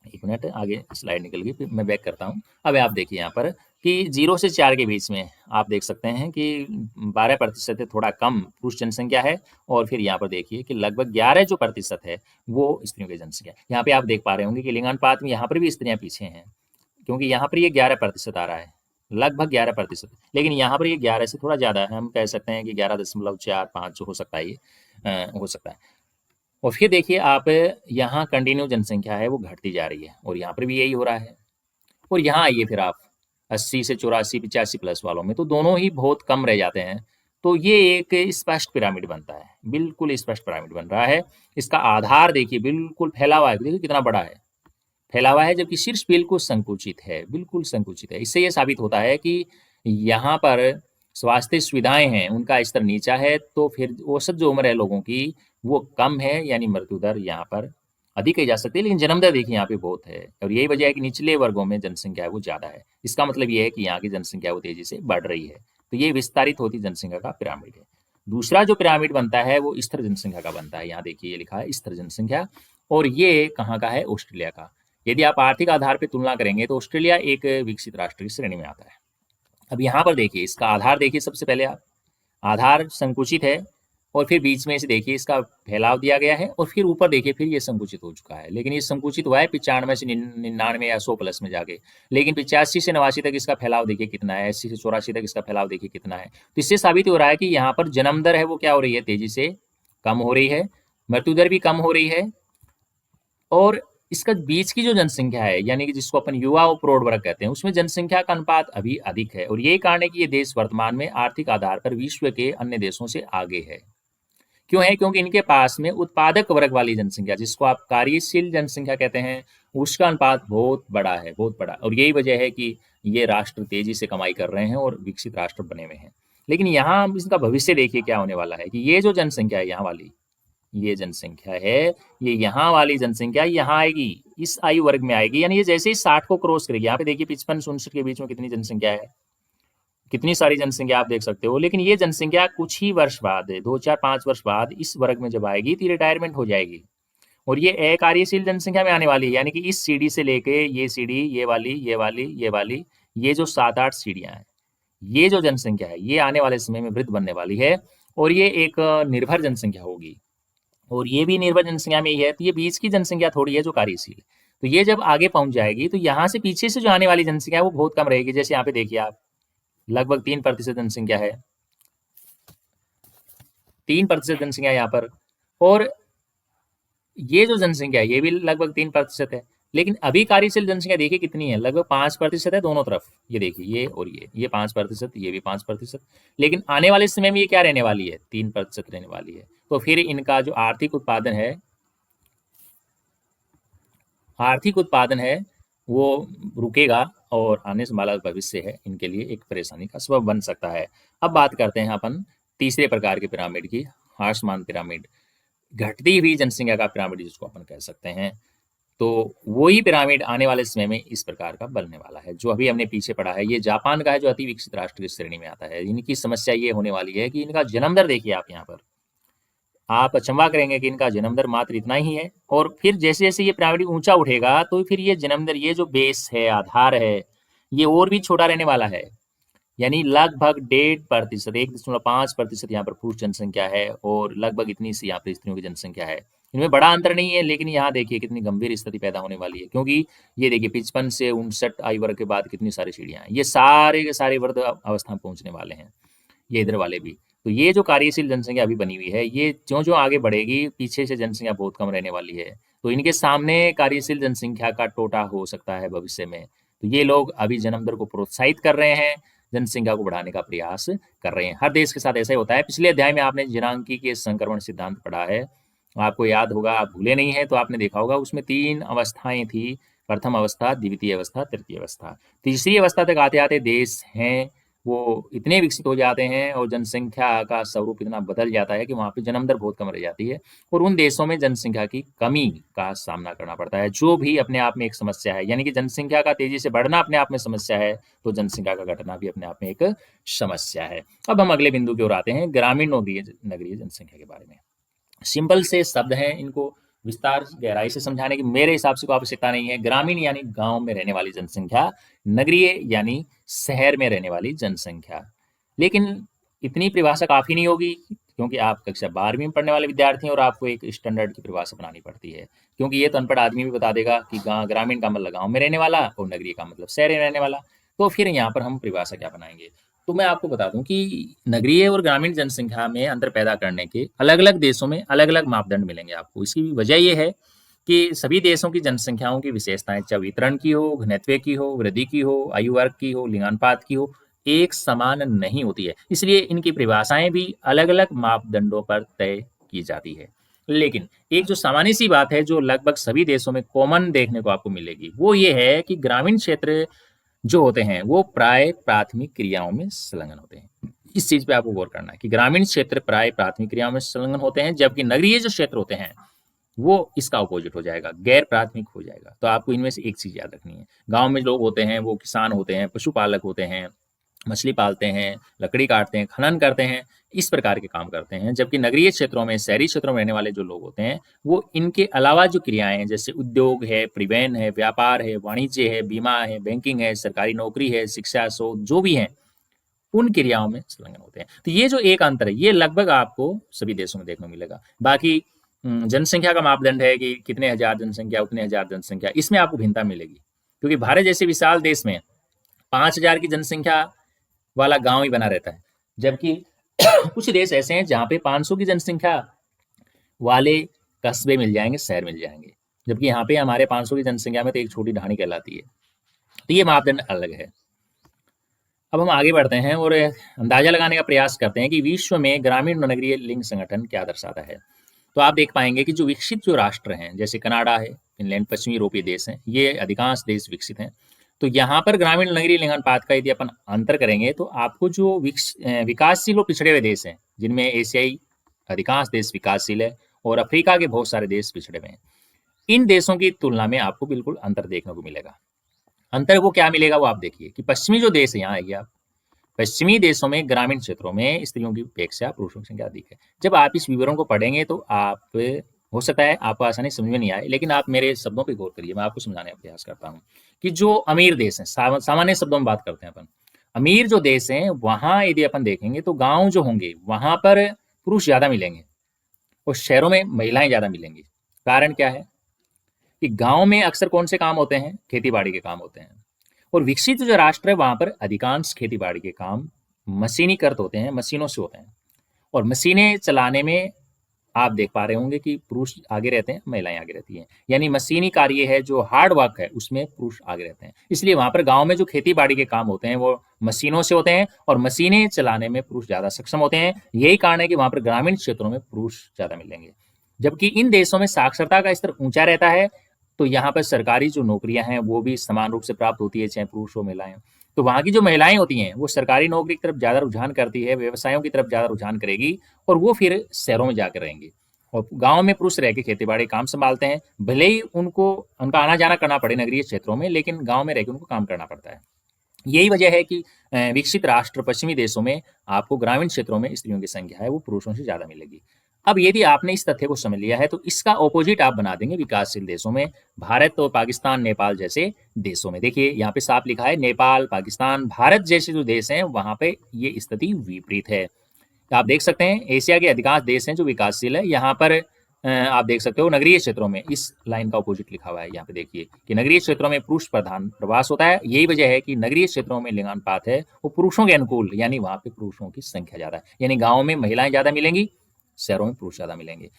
एक मिनट आगे स्लाइड निकल गई, फिर मैं बैक करता हूँ। अब आप देखिए यहाँ पर कि 0 से 4 के बीच में आप देख सकते हैं कि 12% है, थोड़ा कम पुरुष जनसंख्या है, और फिर यहाँ पर देखिए कि लगभग 11 जो प्रतिशत है वो स्त्रियों की जनसंख्या। यहाँ पे आप देख पा रहे होंगे कि लिंगानुपात में यहाँ पर भी स्त्रियाँ पीछे हैं, क्योंकि यहाँ पर ये 11% आ रहा है, लगभग 11%, लेकिन यहाँ पर ये 11 से थोड़ा ज़्यादा है, हम कह सकते हैं कि 11.45 जो हो सकता है, ये हो सकता है। और फिर देखिए आप, यहाँ कंटिन्यू जनसंख्या है वो घटती जा रही है, और यहाँ पर भी यही हो रहा है। और यहाँ आइए फिर आप 80 से 84, 85 प्लस वालों में तो दोनों ही बहुत कम रह जाते हैं। तो ये एक स्पष्ट पिरामिड बनता है, बिल्कुल स्पष्ट पिरामिड बन रहा है। इसका आधार देखिए बिल्कुल फैला हुआ है, देखिए कितना बड़ा है, फैला हुआ है, जबकि शीर्ष बिल्कुल संकुचित है, बिल्कुल संकुचित है। इससे ये साबित होता है कि यहाँ पर स्वास्थ्य सुविधाएं हैं, उनका स्तर नीचा है, तो फिर औसत जो उम्र है लोगों की वो कम है, यानी मृत्यु दर यहाँ पर अधिक कही जा सकती है, लेकिन जन्म दर देखिए यहाँ पे बहुत है, और यही वजह है कि निचले वर्गों में जनसंख्या है वो ज़्यादा है। इसका मतलब ये है कि यहाँ की जनसंख्या वो तेजी से बढ़ रही है। तो ये विस्तारित होती जनसंख्या का पिरामिड है। दूसरा जो पिरामिड बनता है वो स्थिर जनसंख्या का बनता है। यहाँ देखिए ये लिखा है स्थिर जनसंख्या, और ये कहाँ का है, ऑस्ट्रेलिया का। यदि आप आर्थिक आधार पर तुलना करेंगे तो ऑस्ट्रेलिया एक विकसित राष्ट्र की श्रेणी में आता है। अब यहाँ पर देखिए इसका आधार देखिए, सबसे पहले आप, आधार संकुचित है, और फिर बीच में से देखिए इसका फैलाव दिया गया है, और फिर ऊपर देखिए फिर ये संकुचित हो चुका है। लेकिन ये संकुचित हुआ है 95 से 99 या 100 प्लस में जाके, लेकिन 85 से 89 तक इसका फैलाव देखिए कितना है, 80 से 84 तक इसका फैलाव देखिए कितना है। तो इससे साबित हो रहा है कि यहाँ पर जन्म दर है वो क्या हो रही है, तेजी से कम हो रही है, मृत्यु दर भी कम हो रही है, और इसका बीच की जो जनसंख्या है, यानी कि जिसको अपन युवा और प्रौढ़ वर्ग कहते हैं, उसमें जनसंख्या का अनुपात अभी अधिक है, और यही कारण है कि ये देश वर्तमान में आर्थिक आधार पर विश्व के अन्य देशों से आगे है। क्यों है? क्योंकि इनके पास में उत्पादक वर्ग वाली जनसंख्या, जिसको आप कार्यशील जनसंख्या कहते हैं, उसका अनुपात बहुत बड़ा है, बहुत बड़ा। और यही वजह है कि ये राष्ट्र तेजी से कमाई कर रहे हैं और विकसित राष्ट्र बने हुए हैं। लेकिन यहाँ हम इसका भविष्य देखिए क्या होने वाला है, कि ये जो जनसंख्या है यहाँ वाली, ये जनसंख्या है, ये यहाँ वाली जनसंख्या यहाँ आएगी, इस आयु वर्ग में आएगी, यानी ये जैसे ही 60 को क्रॉस करेगी, यहाँ पे देखिए 55-59 के बीच में कितनी जनसंख्या है, कितनी सारी जनसंख्या आप देख सकते हो। लेकिन ये जनसंख्या कुछ ही वर्ष बाद, 2-4-5 वर्ष बाद इस वर्ग में जब आएगी तो रिटायरमेंट हो जाएगी, और ये अकार्यशील जनसंख्या में आने वाली है। यानी कि इस सीढ़ी से लेके ये सीढ़ी, ये वाली, ये वाली, ये वाली, ये जो 7-8 सीढ़ियां हैं, ये जो जनसंख्या है ये आने वाले समय में वृद्ध बनने वाली है, और ये एक निर्भर जनसंख्या होगी, और ये भी निर्भर जनसंख्या में ही है। तो ये बीच की जनसंख्या थोड़ी है जो कार्यशील। तो ये जब आगे पहुंच जाएगी तो यहाँ से पीछे से जो आने वाली जनसंख्या है वो बहुत कम रहेगी। जैसे यहाँ पे देखिए आप, लगभग 3% जनसंख्या है, 3% जनसंख्या यहाँ पर, और ये जो जनसंख्या है ये भी लगभग 3% है। लेकिन अभी कार्यशील जनसंख्या देखिए कितनी है, लगभग 5% है दोनों तरफ। ये देखिए ये और ये 5%, ये भी 5%। लेकिन आने वाले समय में ये क्या रहने वाली है, 3% रहने वाली है। तो फिर इनका जो आर्थिक उत्पादन है वो रुकेगा, और आने वाला भविष्य है इनके लिए एक परेशानी का सबब बन सकता है। अब बात करते हैं अपन तीसरे प्रकार के पिरामिड की, हार्समान पिरामिड, घटती हुई जनसंख्या का पिरामिड जिसको अपन कह सकते हैं। तो वही पिरामिड आने वाले समय में इस प्रकार का बनने वाला है जो अभी हमने पीछे पढ़ा है। ये जापान का है जो अति विकसित राष्ट्र की श्रेणी में आता है। इनकी समस्या ये होने वाली है कि इनका जन्म दर देखिए आप, यहाँ पर आप अचंभा करेंगे कि इनका जन्म दर मात्र इतना ही है, और फिर जैसे जैसे ये पिरामिड ऊंचा उठेगा तो फिर ये जन्म दर, ये जो बेस है, आधार है, ये और भी छोटा रहने वाला है। यानी लगभग 1.5%, 1.5% यहाँ पर पुरुष जनसंख्या है, और लगभग इतनी सी यहाँ पर स्त्रियों की जनसंख्या है। इनमें बड़ा अंतर नहीं है, लेकिन यहाँ देखिए कितनी गंभीर स्थिति पैदा होने वाली है, क्योंकि ये देखिए 55 से 59 आयु वर्ग के बाद कितनी सारी सीढ़ियाँ हैं, ये सारे के सारे वृद्ध अवस्था में पहुंचने वाले हैं, ये इधर वाले भी। तो ये जो कार्यशील जनसंख्या अभी बनी हुई है, ये ज्यों-ज्यों आगे बढ़ेगी पीछे से जनसंख्या बहुत कम रहने वाली है। तो इनके सामने कार्यशील जनसंख्या का टोटा हो सकता है भविष्य में। तो ये लोग अभी जन्म दर को प्रोत्साहित कर रहे हैं, जनसंख्या को बढ़ाने का प्रयास कर रहे हैं। हर देश के साथ ऐसा ही होता है। पिछले अध्याय में आपने जनांकी के संक्रमण सिद्धांत पढ़ा है, आपको याद होगा, आप भूले नहीं है तो आपने देखा होगा। उसमें 3 अवस्थाएं थी, प्रथम अवस्था, द्वितीय अवस्था, तृतीय अवस्था। तीसरी अवस्था तक आते-आते देश हैं वो इतने विकसित हो जाते हैं और जनसंख्या का स्वरूप इतना बदल जाता है कि वहाँ पे जन्म दर बहुत कम रह जाती है, और उन देशों में जनसंख्या की कमी का सामना करना पड़ता है, जो भी अपने आप में एक समस्या है। यानी कि जनसंख्या का तेजी से बढ़ना अपने आप में समस्या है, तो जनसंख्या का घटना भी अपने आप में एक समस्या है। अब हम अगले बिंदु की ओर आते हैं, ग्रामीण और नगरीय जनसंख्या के बारे में। सिंपल से शब्द हैं, इनको विस्तार गहराई से समझाने की मेरे हिसाब से कोई आवश्यकता नहीं है। ग्रामीण यानी गांव में रहने वाली जनसंख्या, नगरीय यानी शहर में रहने वाली जनसंख्या। लेकिन इतनी परिभाषा काफ़ी नहीं होगी, क्योंकि आप कक्षा 12वीं में पढ़ने वाले विद्यार्थी हैं और आपको एक स्टैंडर्ड की परिभाषा बनानी पड़ती है, क्योंकि ये तो अनपढ़ आदमी भी बता देगा कि ग्रामीण का मतलब गाँव में रहने वाला और नगरीय का मतलब शहर में रहने वाला। तो फिर यहाँ पर हम परिभाषा क्या बनाएंगे? तो मैं आपको बता दूं कि नगरीय और ग्रामीण जनसंख्या में अंतर पैदा करने के अलग अलग देशों में अलग अलग मापदंड मिलेंगे आपको। इसकी वजह यह है कि सभी देशों की जनसंख्याओं की विशेषताएं, चाहे वितरण की हो, घनत्व की हो, वृद्धि की हो, आयु वर्ग की हो, लिंगानुपात की हो, एक समान नहीं होती है। इसलिए इनकी परिभाषाएं भी अलग अलग मापदंडों पर तय की जाती है। लेकिन एक जो सामान्य सी बात है जो लगभग सभी देशों में कॉमन देखने को आपको मिलेगी, वो ये है कि ग्रामीण क्षेत्र जो होते हैं वो प्राय प्राथमिक क्रियाओं में संलग्न होते हैं। इस चीज पे आपको गौर करना है कि ग्रामीण क्षेत्र प्राय प्राथमिक क्रियाओं में संलग्न होते हैं, जबकि नगरीय जो क्षेत्र होते हैं वो इसका अपोजिट हो जाएगा, गैर प्राथमिक हो जाएगा। तो आपको इनमें से एक चीज याद रखनी है। गांव में लोग होते हैं वो किसान होते हैं, पशुपालक होते हैं, मछली पालते हैं, लकड़ी काटते हैं, खनन करते हैं, इस प्रकार के काम करते हैं। जबकि नगरीय क्षेत्रों में, शहरी क्षेत्रों में रहने वाले जो लोग होते हैं वो इनके अलावा जो क्रियाएं हैं, जैसे उद्योग है, परिवहन है, व्यापार है, वाणिज्य है, बीमा है, बैंकिंग है, सरकारी नौकरी है, शिक्षा, शोध, जो भी है, उन क्रियाओं में संलग्न होते हैं। तो ये जो एक अंतर है, ये लगभग आपको सभी देशों में देखने को मिलेगा। बाकी जनसंख्या का मापदंड है कि कितने हजार जनसंख्या, उतने हजार जनसंख्या, इसमें आपको भिन्नता मिलेगी, क्योंकि भारत जैसे विशाल देश में 5,000 की जनसंख्या वाला गांव ही बना रहता है, जबकि कुछ देश ऐसे हैं जहाँ पे 500 की जनसंख्या वाले कस्बे मिल जाएंगे, शहर मिल जाएंगे, जबकि यहाँ पे हमारे 500 की जनसंख्या में तो एक छोटी ढाणी कहलाती है। तो ये मापदंड अलग है। अब हम आगे बढ़ते हैं और अंदाजा लगाने का प्रयास करते हैं कि विश्व में ग्रामीण और नगरीय लिंग संगठन क्या दर्शाता है। तो आप देख पाएंगे कि जो विकसित जो राष्ट्र हैं, जैसे कनाडा है, फिनलैंड, पश्चिमी यूरोपीय देश हैं, ये अधिकांश देश विकसित हैं। तो यहाँ पर ग्रामीण और नगरीय लिंगानुपात का यदि अपन अंतर करेंगे तो आपको जो विकासशील और पिछड़े हुए देश हैं, जिनमें एशियाई अधिकांश देश विकासशील है और अफ्रीका के बहुत सारे देश पिछड़े हुए हैं, इन देशों की तुलना में आपको बिल्कुल अंतर देखने को मिलेगा। अंतर वो क्या मिलेगा वो आप देखिए कि पश्चिमी जो देश है, यहाँ आइए आप, पश्चिमी देशों में ग्रामीण क्षेत्रों में स्त्रियों की अपेक्षा पुरुषों की संख्या अधिक है। जब आप इस विवरण को पढ़ेंगे तो आप, हो सकता है आपको आसानी समझ में नहीं आए, लेकिन आप मेरे शब्दों पर गौर करिए, मैं आपको समझाने का प्रयास करता हूँ कि जो अमीर देश हैं, सामान्य शब्दों में बात करते हैं अपन, अमीर जो देश हैं वहाँ यदि अपन देखेंगे तो गाँव जो होंगे वहाँ पर पुरुष ज़्यादा मिलेंगे और शहरों में महिलाएं ज़्यादा मिलेंगी। कारण क्या है कि गाँव में अक्सर कौन से काम होते हैं, खेती बाड़ी के काम होते हैं, और विकसित जो राष्ट्र है वहाँ पर अधिकांश खेती बाड़ी के काम मशीनीकृत होते हैं, मशीनों से होते हैं, और मशीनें चलाने में आप देख पा रहे होंगे कि पुरुष आगे रहते हैं, महिलाएं आगे रहती हैं। यानी मशीनी कार्य है, जो हार्ड वर्क है, उसमें पुरुष आगे रहते हैं। इसलिए वहाँ पर गाँव में जो खेती बाड़ी के काम होते हैं वो मशीनों से होते हैं और मशीनें चलाने में पुरुष ज़्यादा सक्षम होते हैं। यही कारण है कि वहाँ पर ग्रामीण क्षेत्रों में पुरुष ज़्यादा मिलेंगे। जबकि इन देशों में साक्षरता का स्तर ऊंचा रहता है, तो यहाँ पर सरकारी जो नौकरियां हैं वो भी समान रूप से प्राप्त होती है, चाहे पुरुष हो महिलाएं। तो वहाँ की जो महिलाएं होती हैं वो सरकारी नौकरी की तरफ ज़्यादा रुझान करती है, व्यवसायों की तरफ ज़्यादा रुझान करेगी, और वो फिर शहरों में जाकर रहेंगी। और गांव में पुरुष रह के खेती बाड़ी काम संभालते हैं, भले ही उनका आना जाना करना पड़े नगरीय क्षेत्रों में, लेकिन गाँव में रह के उनको काम करना पड़ता है। यही वजह है कि विकसित राष्ट्र पश्चिमी देशों में आपको ग्रामीण क्षेत्रों में स्त्रियों की संख्या है वो पुरुषों से ज़्यादा मिलेगी। अब यदि आपने इस तथ्य को समझ लिया है तो इसका ऑपोजिट आप बना देंगे विकासशील देशों में, भारत और पाकिस्तान, नेपाल जैसे देशों में। देखिए यहाँ पे साफ लिखा है, नेपाल, पाकिस्तान, भारत जैसे जो देश हैं वहाँ पे ये स्थिति विपरीत है। तो आप देख सकते हैं एशिया के अधिकांश देश हैं जो विकासशील है, यहाँ पर आप देख सकते हो नगरीय क्षेत्रों में इस लाइन का अपोजिट लिखा हुआ है। यहाँ पे देखिए कि नगरीय क्षेत्रों में पुरुष प्रधान प्रवास होता है। यही वजह है कि नगरीय क्षेत्रों में लिंगानुपात है वो पुरुषों के अनुकूल, यानी वहाँ पे पुरुषों की संख्या ज़्यादा है। यानी गाँव में महिलाएं ज़्यादा मिलेंगी, शहरों में पुरुष ज़्यादा मिलेंगे।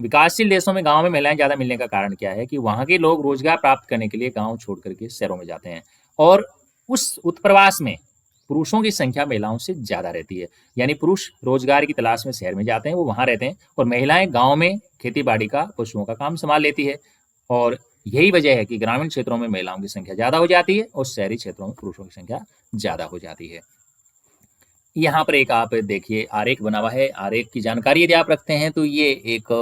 विकासशील देशों में गाँव में महिलाएं ज़्यादा मिलने का कारण क्या है कि वहाँ के लोग रोजगार प्राप्त करने के लिए गाँव छोड़ करके शहरों में जाते हैं, और उस उत्प्रवास में पुरुषों की संख्या महिलाओं से ज़्यादा रहती है। यानी पुरुष रोजगार की तलाश में शहर में जाते हैं, वो वहाँ रहते हैं, और महिलाएं गाँव में खेती बाड़ी का, पशुओं का काम संभाल लेती है। और यही वजह है कि ग्रामीण क्षेत्रों में महिलाओं की संख्या ज़्यादा हो जाती है और शहरी क्षेत्रों में पुरुषों की संख्या ज़्यादा हो जाती है। यहाँ पर एक आप देखिए आरेख बना हुआ है। आरेख की जानकारी यदि आप रखते हैं तो ये एक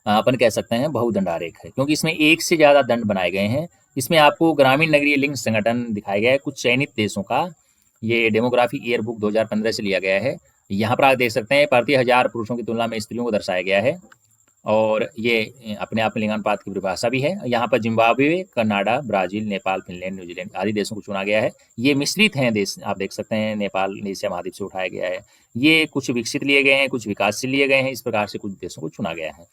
अपन कह सकते हैं बहुदंड आरेख है, क्योंकि इसमें एक से ज़्यादा दंड बनाए गए हैं। इसमें आपको ग्रामीण नगरीय लिंग संगठन दिखाया गया है कुछ चयनित देशों का। ये डेमोग्राफिक ईयर बुक 2015 से लिया गया है। यहाँ पर आप देख सकते हैं प्रति 1000 पुरुषों की तुलना में स्त्रियों को दर्शाया गया है, और ये अपने आप में लिंगानुपात की परिभाषा भी है। यहाँ पर Zimbabwe, Canada, Brazil, Nepal, Finland, New Zealand आदि देशों को चुना गया है। ये मिश्रित हैं देश, आप देख सकते हैं नेपाल एशिया महाद्वीप से उठाया गया है। ये कुछ विकसित लिए गए हैं, कुछ विकासशील लिए गए हैं, इस प्रकार से कुछ देशों को चुना गया है।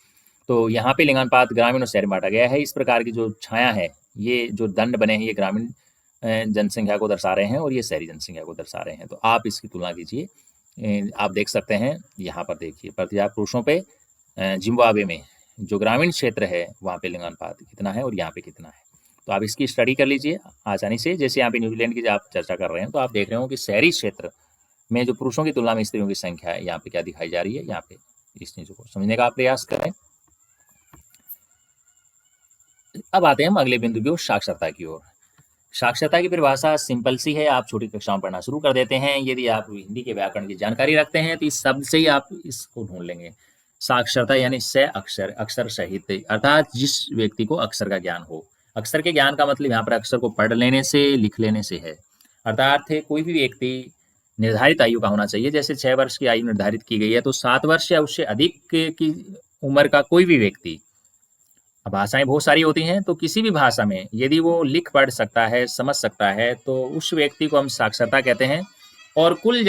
तो यहाँ पे लिंगानुपात ग्रामीण और शहर में बांटा गया है। इस प्रकार की जो छाया है, ये जो दंड बने हैं, ये ग्रामीण जनसंख्या को दर्शा रहे हैं और ये शहरी जनसंख्या को दर्शा रहे हैं। तो आप इसकी तुलना कीजिए। आप देख सकते हैं यहाँ पर देखिए प्रति 1000 पुरुषों पे जिम्बाब्वे में जो ग्रामीण क्षेत्र है वहाँ पे लिंगानुपात कितना है और यहाँ पे कितना है। तो आप इसकी स्टडी कर लीजिए आसानी से। जैसे यहाँ पे न्यूजीलैंड की आप चर्चा कर रहे हैं, तो आप देख रहे हो कि शहरी क्षेत्र में जो पुरुषों की तुलना में स्त्रियों की संख्या है, यहाँ पे क्या दिखाई जा रही है। यहाँ पे इस चीज़ों को समझने का आप प्रयास करें। अब आते हैं हम अगले बिंदु की ओर, साक्षरता की ओर। साक्षरता की परिभाषा सिंपल सी है, आप छोटी कक्षाओं में पढ़ना शुरू कर देते हैं। यदि आप हिंदी के व्याकरण की जानकारी रखते हैं तो इस शब्द से ही आप इसको ढूंढ लेंगे। साक्षरता यानी स अक्षर, अक्षर सहित, अर्थात जिस व्यक्ति को अक्षर का ज्ञान हो। अक्षर के ज्ञान का मतलब यहाँ पर अक्षर को पढ़ लेने से, लिख लेने से है। अर्थात कोई भी व्यक्ति निर्धारित आयु का होना चाहिए। जैसे 6 वर्ष की आयु निर्धारित की गई है, तो 7 वर्ष या उससे अधिक की उम्र का कोई भी व्यक्ति, अब भाषाएं बहुत सारी होती हैं, तो किसी भी भाषा में यदि वो लिख पढ़ सकता है, समझ सकता है, तो उस व्यक्ति को हम साक्षरता कहते हैं। और कुल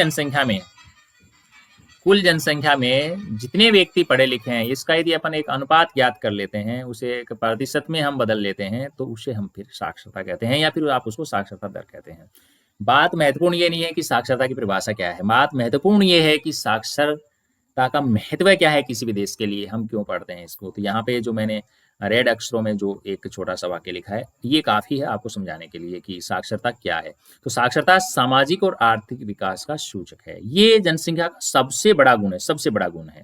जनसंख्या में जितने व्यक्ति पढ़े लिखे हैं, इसका यदि अपन एक अनुपात ज्ञात कर लेते हैं, उसे एक प्रतिशत में हम बदल लेते हैं, तो उसे हम फिर साक्षरता कहते हैं, या फिर आप उसको साक्षरता दर कहते हैं। बात महत्वपूर्ण ये नहीं है कि साक्षरता की परिभाषा क्या है, बात महत्वपूर्ण ये है कि साक्षरता का महत्व क्या है किसी भी देश के लिए, हम क्यों पढ़ते हैं इसको। तो यहाँ पे जो मैंने रेड अक्षरों में जो एक छोटा सा वाक्य लिखा है, ये काफी है आपको समझाने के लिए कि साक्षरता क्या है। तो साक्षरता सामाजिक और आर्थिक विकास का सूचक है। ये जनसंख्या का सबसे बड़ा गुण है, सबसे बड़ा गुण है,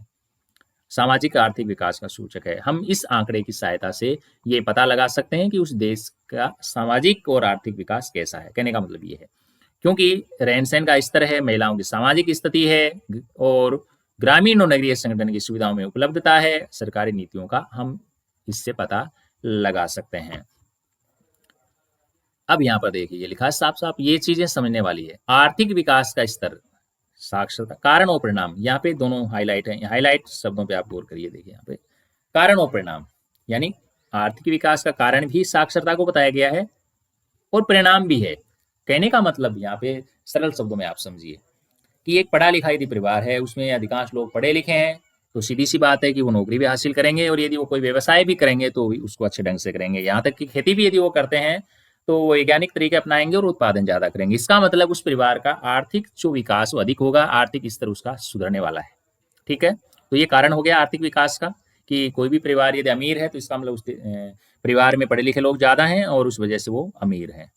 सामाजिक आर्थिक विकास का सूचक है। हम इस आंकड़े की सहायता से ये पता लगा सकते हैं कि उस देश का सामाजिक और आर्थिक विकास कैसा है। कहने का मतलब ये है, क्योंकि रहन सहन का स्तर है, महिलाओं की सामाजिक स्थिति है, और ग्रामीण और नगरीय संगठन की सुविधाओं में उपलब्धता है, सरकारी नीतियों का हम इससे पता लगा सकते हैं। अब यहाँ पर देखिए, ये लिखा है साफ साफ, ये चीजें समझने वाली है। आर्थिक विकास का स्तर, साक्षरता, कारण और परिणाम, यहाँ पे दोनों हाईलाइट है, हाईलाइट शब्दों पे आप गौर करिए। देखिए यहाँ पे कारण और परिणाम, यानी आर्थिक विकास का कारण भी साक्षरता को बताया गया है और परिणाम भी है। कहने का मतलब यहाँ पे सरल शब्दों में आप समझिए कि एक पढ़ा लिखा यदि परिवार है, उसमें अधिकांश लोग पढ़े लिखे हैं, तो सीधी सी बात है कि वो नौकरी भी हासिल करेंगे, और यदि वो कोई व्यवसाय भी करेंगे तो भी उसको अच्छे ढंग से करेंगे। यहाँ तक कि खेती भी यदि वो करते हैं तो वो वैज्ञानिक तरीके अपनाएंगे और उत्पादन ज्यादा करेंगे। इसका मतलब उस परिवार का आर्थिक जो विकास वो अधिक होगा, आर्थिक स्तर उसका सुधरने वाला है। ठीक है, तो ये कारण हो गया आर्थिक विकास का कि कोई भी परिवार यदि अमीर है तो इसका मतलब उस परिवार में पढ़े लिखे लोग ज्यादा हैं और उस वजह से वो अमीर हैं।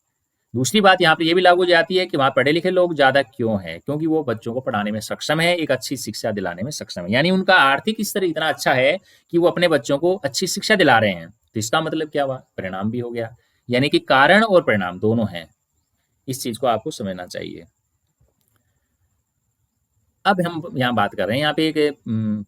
दूसरी बात यहाँ पर यह भी लागू हो जाती है कि वहाँ पढ़े लिखे लोग ज्यादा क्यों हैं, क्योंकि वो बच्चों को पढ़ाने में सक्षम है, एक अच्छी शिक्षा दिलाने में सक्षम है, यानी उनका आर्थिक स्तर इतना अच्छा है कि वो अपने बच्चों को अच्छी शिक्षा दिला रहे हैं। तो इसका मतलब क्या हुआ, परिणाम भी हो गया, यानी कि कारण और परिणाम दोनों हैं। इस चीज को आपको समझना चाहिए। अब हम यहाँ बात कर रहे हैं, यहाँ पे एक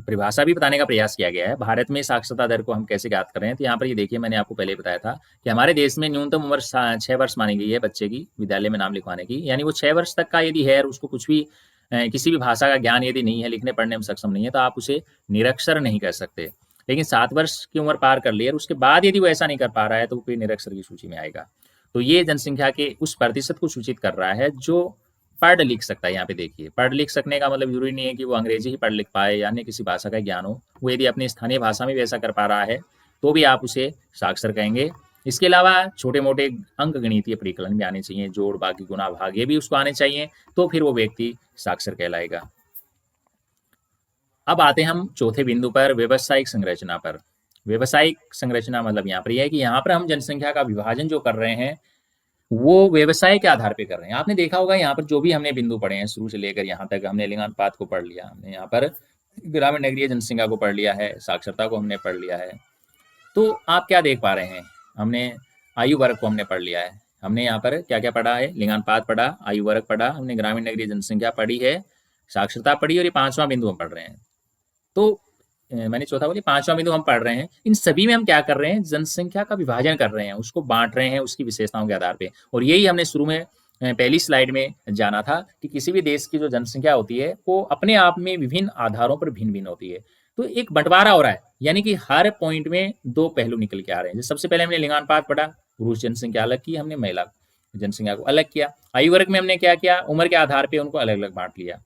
परिभाषा भी बताने का प्रयास किया गया है। भारत में साक्षरता दर को हम कैसे ज्ञात कर रहे हैं, तो यहाँ पर ये देखिए, मैंने आपको पहले बताया था कि हमारे देश में न्यूनतम उम्र 6 वर्ष मानी गई है बच्चे की विद्यालय में नाम लिखवाने की, यानी वो 6 वर्ष तक का यदि है और उसको कुछ भी किसी भी भाषा का ज्ञान यदि नहीं है, लिखने पढ़ने में सक्षम नहीं है, तो आप उसे निरक्षर नहीं कर सकते। लेकिन 7 वर्ष की उम्र पार कर ली और उसके बाद यदि वो ऐसा नहीं कर पा रहा है तो वो फिर निरक्षर की सूची में आएगा। तो ये जनसंख्या के उस प्रतिशत को सूचित कर रहा है जो पढ़ लिख सकता है। यहाँ पे देखिए, पढ़ लिख सकने का मतलब जरूरी नहीं है कि वो अंग्रेजी ही पढ़ लिख पाए या अन्य किसी भाषा का ज्ञान हो, वो यदि अपनी स्थानीय भाषा में भी ऐसा कर पा रहा है तो भी आप उसे साक्षर कहेंगे। इसके अलावा छोटे मोटे अंक गणितीय परिकलन भी आने चाहिए, जोड़ बाकी गुना भाग ये भी उसको आने चाहिए, तो फिर वो व्यक्ति साक्षर कहलाएगा। अब आते हैं हम चौथे बिंदु पर, व्यवसायिक संरचना पर। व्यवसायिक संरचना मतलब यहाँ पर यह है कि यहाँ पर हम जनसंख्या का विभाजन जो कर रहे हैं वो व्यवसाय के आधार पे कर रहे हैं। आपने देखा होगा यहाँ पर जो भी हमने बिंदु पढ़े हैं शुरू से लेकर यहाँ तक, हमने लिंगानुपात को पढ़ लिया, हमने यहाँ पर ग्रामीण नगरीय जनसंख्या को पढ़ लिया है, साक्षरता को हमने पढ़ लिया है, तो आप क्या देख पा रहे हैं, हमने आयु वर्ग को हमने पढ़ लिया है, हमने यहाँ पर क्या क्या पढ़ा है, लिंगानुपात पढ़ा, आयु वर्ग पढ़ा, हमने ग्रामीण नगरीय जनसंख्या पढ़ी है, साक्षरता पढ़ी, और ये 5वां बिंदु हम पढ़ रहे हैं। तो मैंने चौथा बोली 5वां बिंदु हम पढ़ रहे हैं। इन सभी में हम क्या कर रहे हैं, जनसंख्या का विभाजन कर रहे हैं, उसको बांट रहे हैं उसकी विशेषताओं के आधार पे। और यही हमने शुरू में पहली स्लाइड में जाना था कि किसी भी देश की जो जनसंख्या होती है वो अपने आप में विभिन्न आधारों पर भिन्न भिन्न होती है। तो एक बंटवारा हो रहा है, यानी कि हर पॉइंट में दो पहलू निकल के आ रहे हैं। सबसे पहले हमने लिंगानुपात पढ़ा, पुरुष जनसंख्या अलग की, हमने महिला जनसंख्या को अलग किया। आयु वर्ग में हमने क्या किया, उम्र के आधार पर उनको अलग अलग बांट लिया।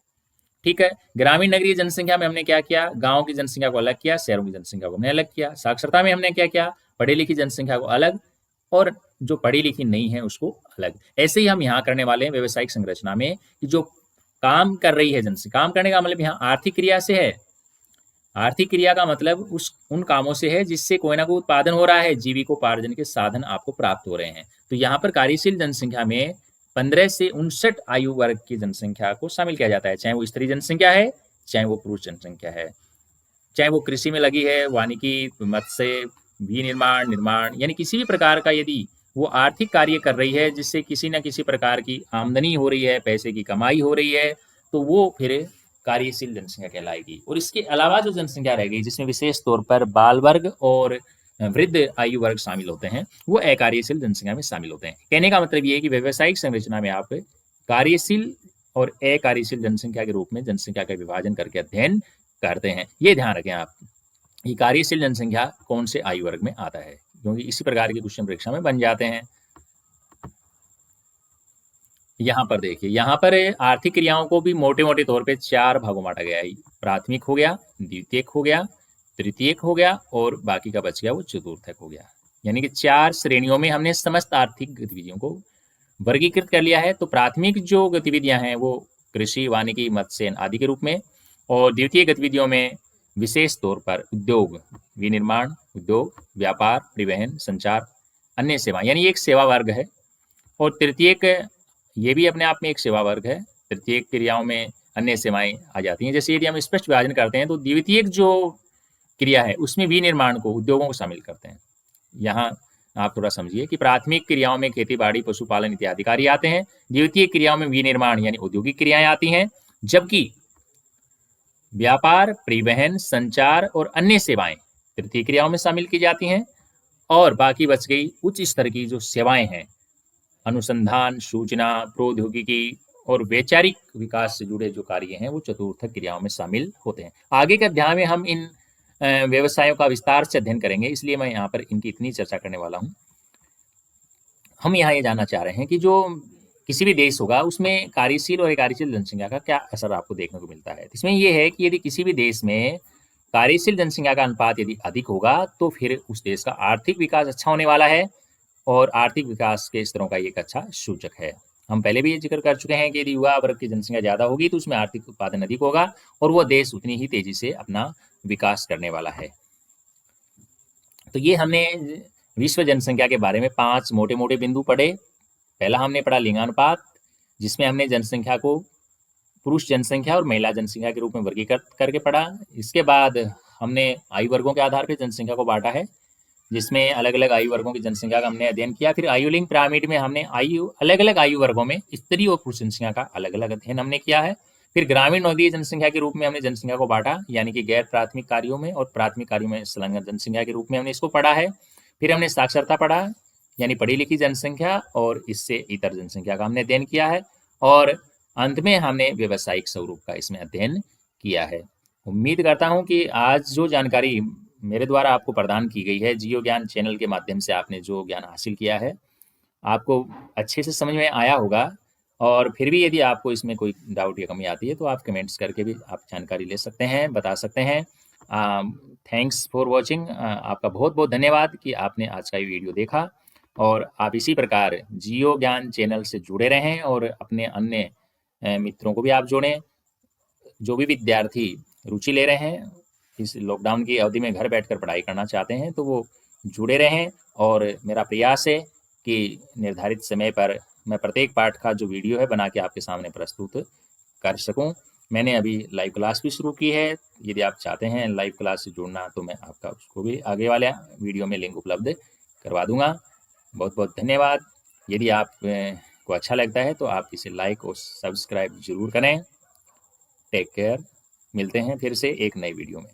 ठीक है, ग्रामीण नगरीय जनसंख्या में हमने क्या किया, गांव की जनसंख्या को अलग किया, शहरों की जनसंख्या को हमने अलग किया। साक्षरता में हमने क्या किया, पढ़ी लिखी जनसंख्या को अलग और जो पढ़ी लिखी नहीं है उसको अलग। ऐसे ही हम यहाँ करने वाले हैं व्यवसायिक संरचना में कि जो काम कर रही है जनसंख्या, काम करने का मतलब यहाँ आर्थिक क्रिया से है। आर्थिक क्रिया का मतलब उन कामों से है जिससे कोई ना कोई उत्पादन हो रहा है, जीविकोपार्जन के साधन आपको प्राप्त हो रहे हैं। तो यहाँ पर कार्यशील जनसंख्या में 15 से 59 आयु वर्ग की जनसंख्या को शामिल किया जाता है, चाहे वो स्त्री जनसंख्या है, चाहे वो पुरुष जनसंख्या है, चाहे वो कृषि में लगी है, वानिकी, मत्स्य, निर्माण, यानी किसी भी प्रकार का यदि वो आर्थिक कार्य कर रही है जिससे किसी न किसी प्रकार की आमदनी हो रही है, पैसे की कमाई हो रही है, तो वो फिर कार्यशील जनसंख्या कहलाएगी। और इसके अलावा जो जनसंख्या रह गई जिसमें विशेष तौर पर बाल वर्ग और वृद्ध आयु वर्ग शामिल होते हैं, वो अकार्यशील जनसंख्या में शामिल होते हैं। कहने का मतलब ये है कि व्यवसायिक संरचना में आप कार्यशील और अकार्यशील जनसंख्या के रूप में जनसंख्या का विभाजन करके अध्ययन करते हैं। ये ध्यान रखें आप कि कार्यशील जनसंख्या कौन से आयु वर्ग में आता है, क्योंकि इसी प्रकार के क्वेश्चन परीक्षा में बन जाते हैं। यहाँ पर देखिए, यहाँ पर आर्थिक क्रियाओं को भी मोटे-मोटे तौर पे 4 भागों में बाँटा गया है। प्राथमिक हो गया, द्वितीयक हो गया, तृतीयक हो गया और बाकी का बच गया वो चतुर्थक हो गया। यानी कि 4 श्रेणियों में हमने समस्त आर्थिक गतिविधियों को वर्गीकृत कर लिया है। तो प्राथमिक जो गतिविधियाँ हैं वो कृषि, वानिकी, मत्स्य आदि के रूप में, और द्वितीय गतिविधियों में विशेष तौर पर उद्योग, विनिर्माण उद्योग, व्यापार, परिवहन, संचार, अन्य सेवा, यानी ये एक सेवा वर्ग है। और तृतीयक ये भी अपने आप में एक सेवा वर्ग है। तृतीयक क्रियाओं में अन्य सेवाएं आ जाती हैं। जैसे यदि हम स्पष्ट विभाजन करते हैं तो द्वितीयक जो क्रिया है उसमें विनिर्माण को, उद्योगों को शामिल करते हैं। यहाँ आप थोड़ा समझिए कि प्राथमिक क्रियाओं में खेती बाड़ी, पशुपालन इत्यादि कार्य आते हैं। द्वितीय क्रियाओं में विनिर्माण यानी औद्योगिक क्रियाएं आती हैं, जबकि व्यापार, परिवहन, संचार और अन्य सेवाएं तृतीय क्रियाओं में शामिल की जाती हैं। और बाकी बच गई उच्च स्तर की जो सेवाएं हैं, अनुसंधान, सूचना, प्रौद्योगिकी और वैचारिक विकास से जुड़े जो कार्य हैं वो चतुर्थक क्रियाओं में शामिल होते हैं। आगे के अध्याय में हम इन व्यवसायों का विस्तार से अध्ययन करेंगे, इसलिए मैं यहाँ पर इनकी इतनी चर्चा करने वाला हूँ। हम यहाँ ये जानना चाह रहे हैं कि जो किसी भी देश होगा उसमें कार्यशील और अकार्यशील जनसंख्या का क्या असर आपको देखने को मिलता है। इसमें ये है कि यदि किसी भी देश में कार्यशील जनसंख्या का अनुपात यदि अधिक होगा तो फिर उस देश का आर्थिक विकास अच्छा होने वाला है, और आर्थिक विकास के स्तरों का एक अच्छा सूचक है। हम पहले भी ये जिक्र कर चुके हैं कि यदि युवा वर्ग की जनसंख्या ज़्यादा होगी तो उसमें आर्थिक उत्पादन अधिक होगा और वो देश उतनी ही तेजी से अपना विकास करने वाला है। तो ये हमने विश्व जनसंख्या के बारे में 5 मोटे मोटे बिंदु पढ़े। पहला हमने पढ़ा लिंगानुपात, जिसमें हमने जनसंख्या को पुरुष जनसंख्या और महिला जनसंख्या के रूप में वर्गीकृत करके पढ़ा। इसके बाद हमने आयु वर्गों के आधार पर जनसंख्या को बांटा है, जिसमें अलग अलग आयु वर्गों की जनसंख्या का हमने अध्ययन किया। फिर आयु लिंग पिरामिड में हमने अलग अलग आयु वर्गों में स्त्री और पुरुष जनसंख्या का अलग अलग अध्ययन हमने किया है। फिर ग्रामीण नगरीय जनसंख्या के रूप में हमने जनसंख्या को बांटा, यानी कि गैर प्राथमिक कार्यों में और प्राथमिक कार्यों में संलग्न जनसंख्या के रूप में हमने इसको पढ़ा है। फिर हमने साक्षरता पढ़ा, यानी पढ़ी लिखी जनसंख्या, और इससे इतर जनसंख्या का हमने अध्ययन किया है। और अंत में हमने व्यवसायिक स्वरूप का इसमें अध्ययन किया है। उम्मीद करता हूँ कि आज जो जानकारी मेरे द्वारा आपको प्रदान की गई है, जियो ज्ञान चैनल के माध्यम से आपने जो ज्ञान हासिल किया है, आपको अच्छे से समझ में आया होगा। और फिर भी यदि आपको इसमें कोई डाउट या कमी आती है तो आप कमेंट्स करके भी आप जानकारी ले सकते हैं, बता सकते हैं। Thanks for watching. आपका बहुत बहुत धन्यवाद कि आपने आज का ये वीडियो देखा, और आप इसी प्रकार जियो ज्ञान चैनल से जुड़े रहें और अपने अन्य मित्रों को भी आप जोड़ें। जो भी विद्यार्थी रुचि ले रहे हैं, इस लॉकडाउन की अवधि में घर बैठकर पढ़ाई करना चाहते हैं, तो वो जुड़े रहें। और मेरा प्रयास है कि निर्धारित समय पर मैं प्रत्येक पाठ का जो वीडियो है बना के आपके सामने प्रस्तुत कर सकूं। मैंने अभी लाइव क्लास भी शुरू की है। यदि आप चाहते हैं लाइव क्लास से जुड़ना तो मैं आपका उसको भी आगे वाले वीडियो में लिंक उपलब्ध करवा दूंगा। बहुत बहुत धन्यवाद। यदि आप को अच्छा लगता है तो आप इसे लाइक और सब्सक्राइब जरूर करें। Take care. मिलते हैं फिर से एक नई वीडियो में।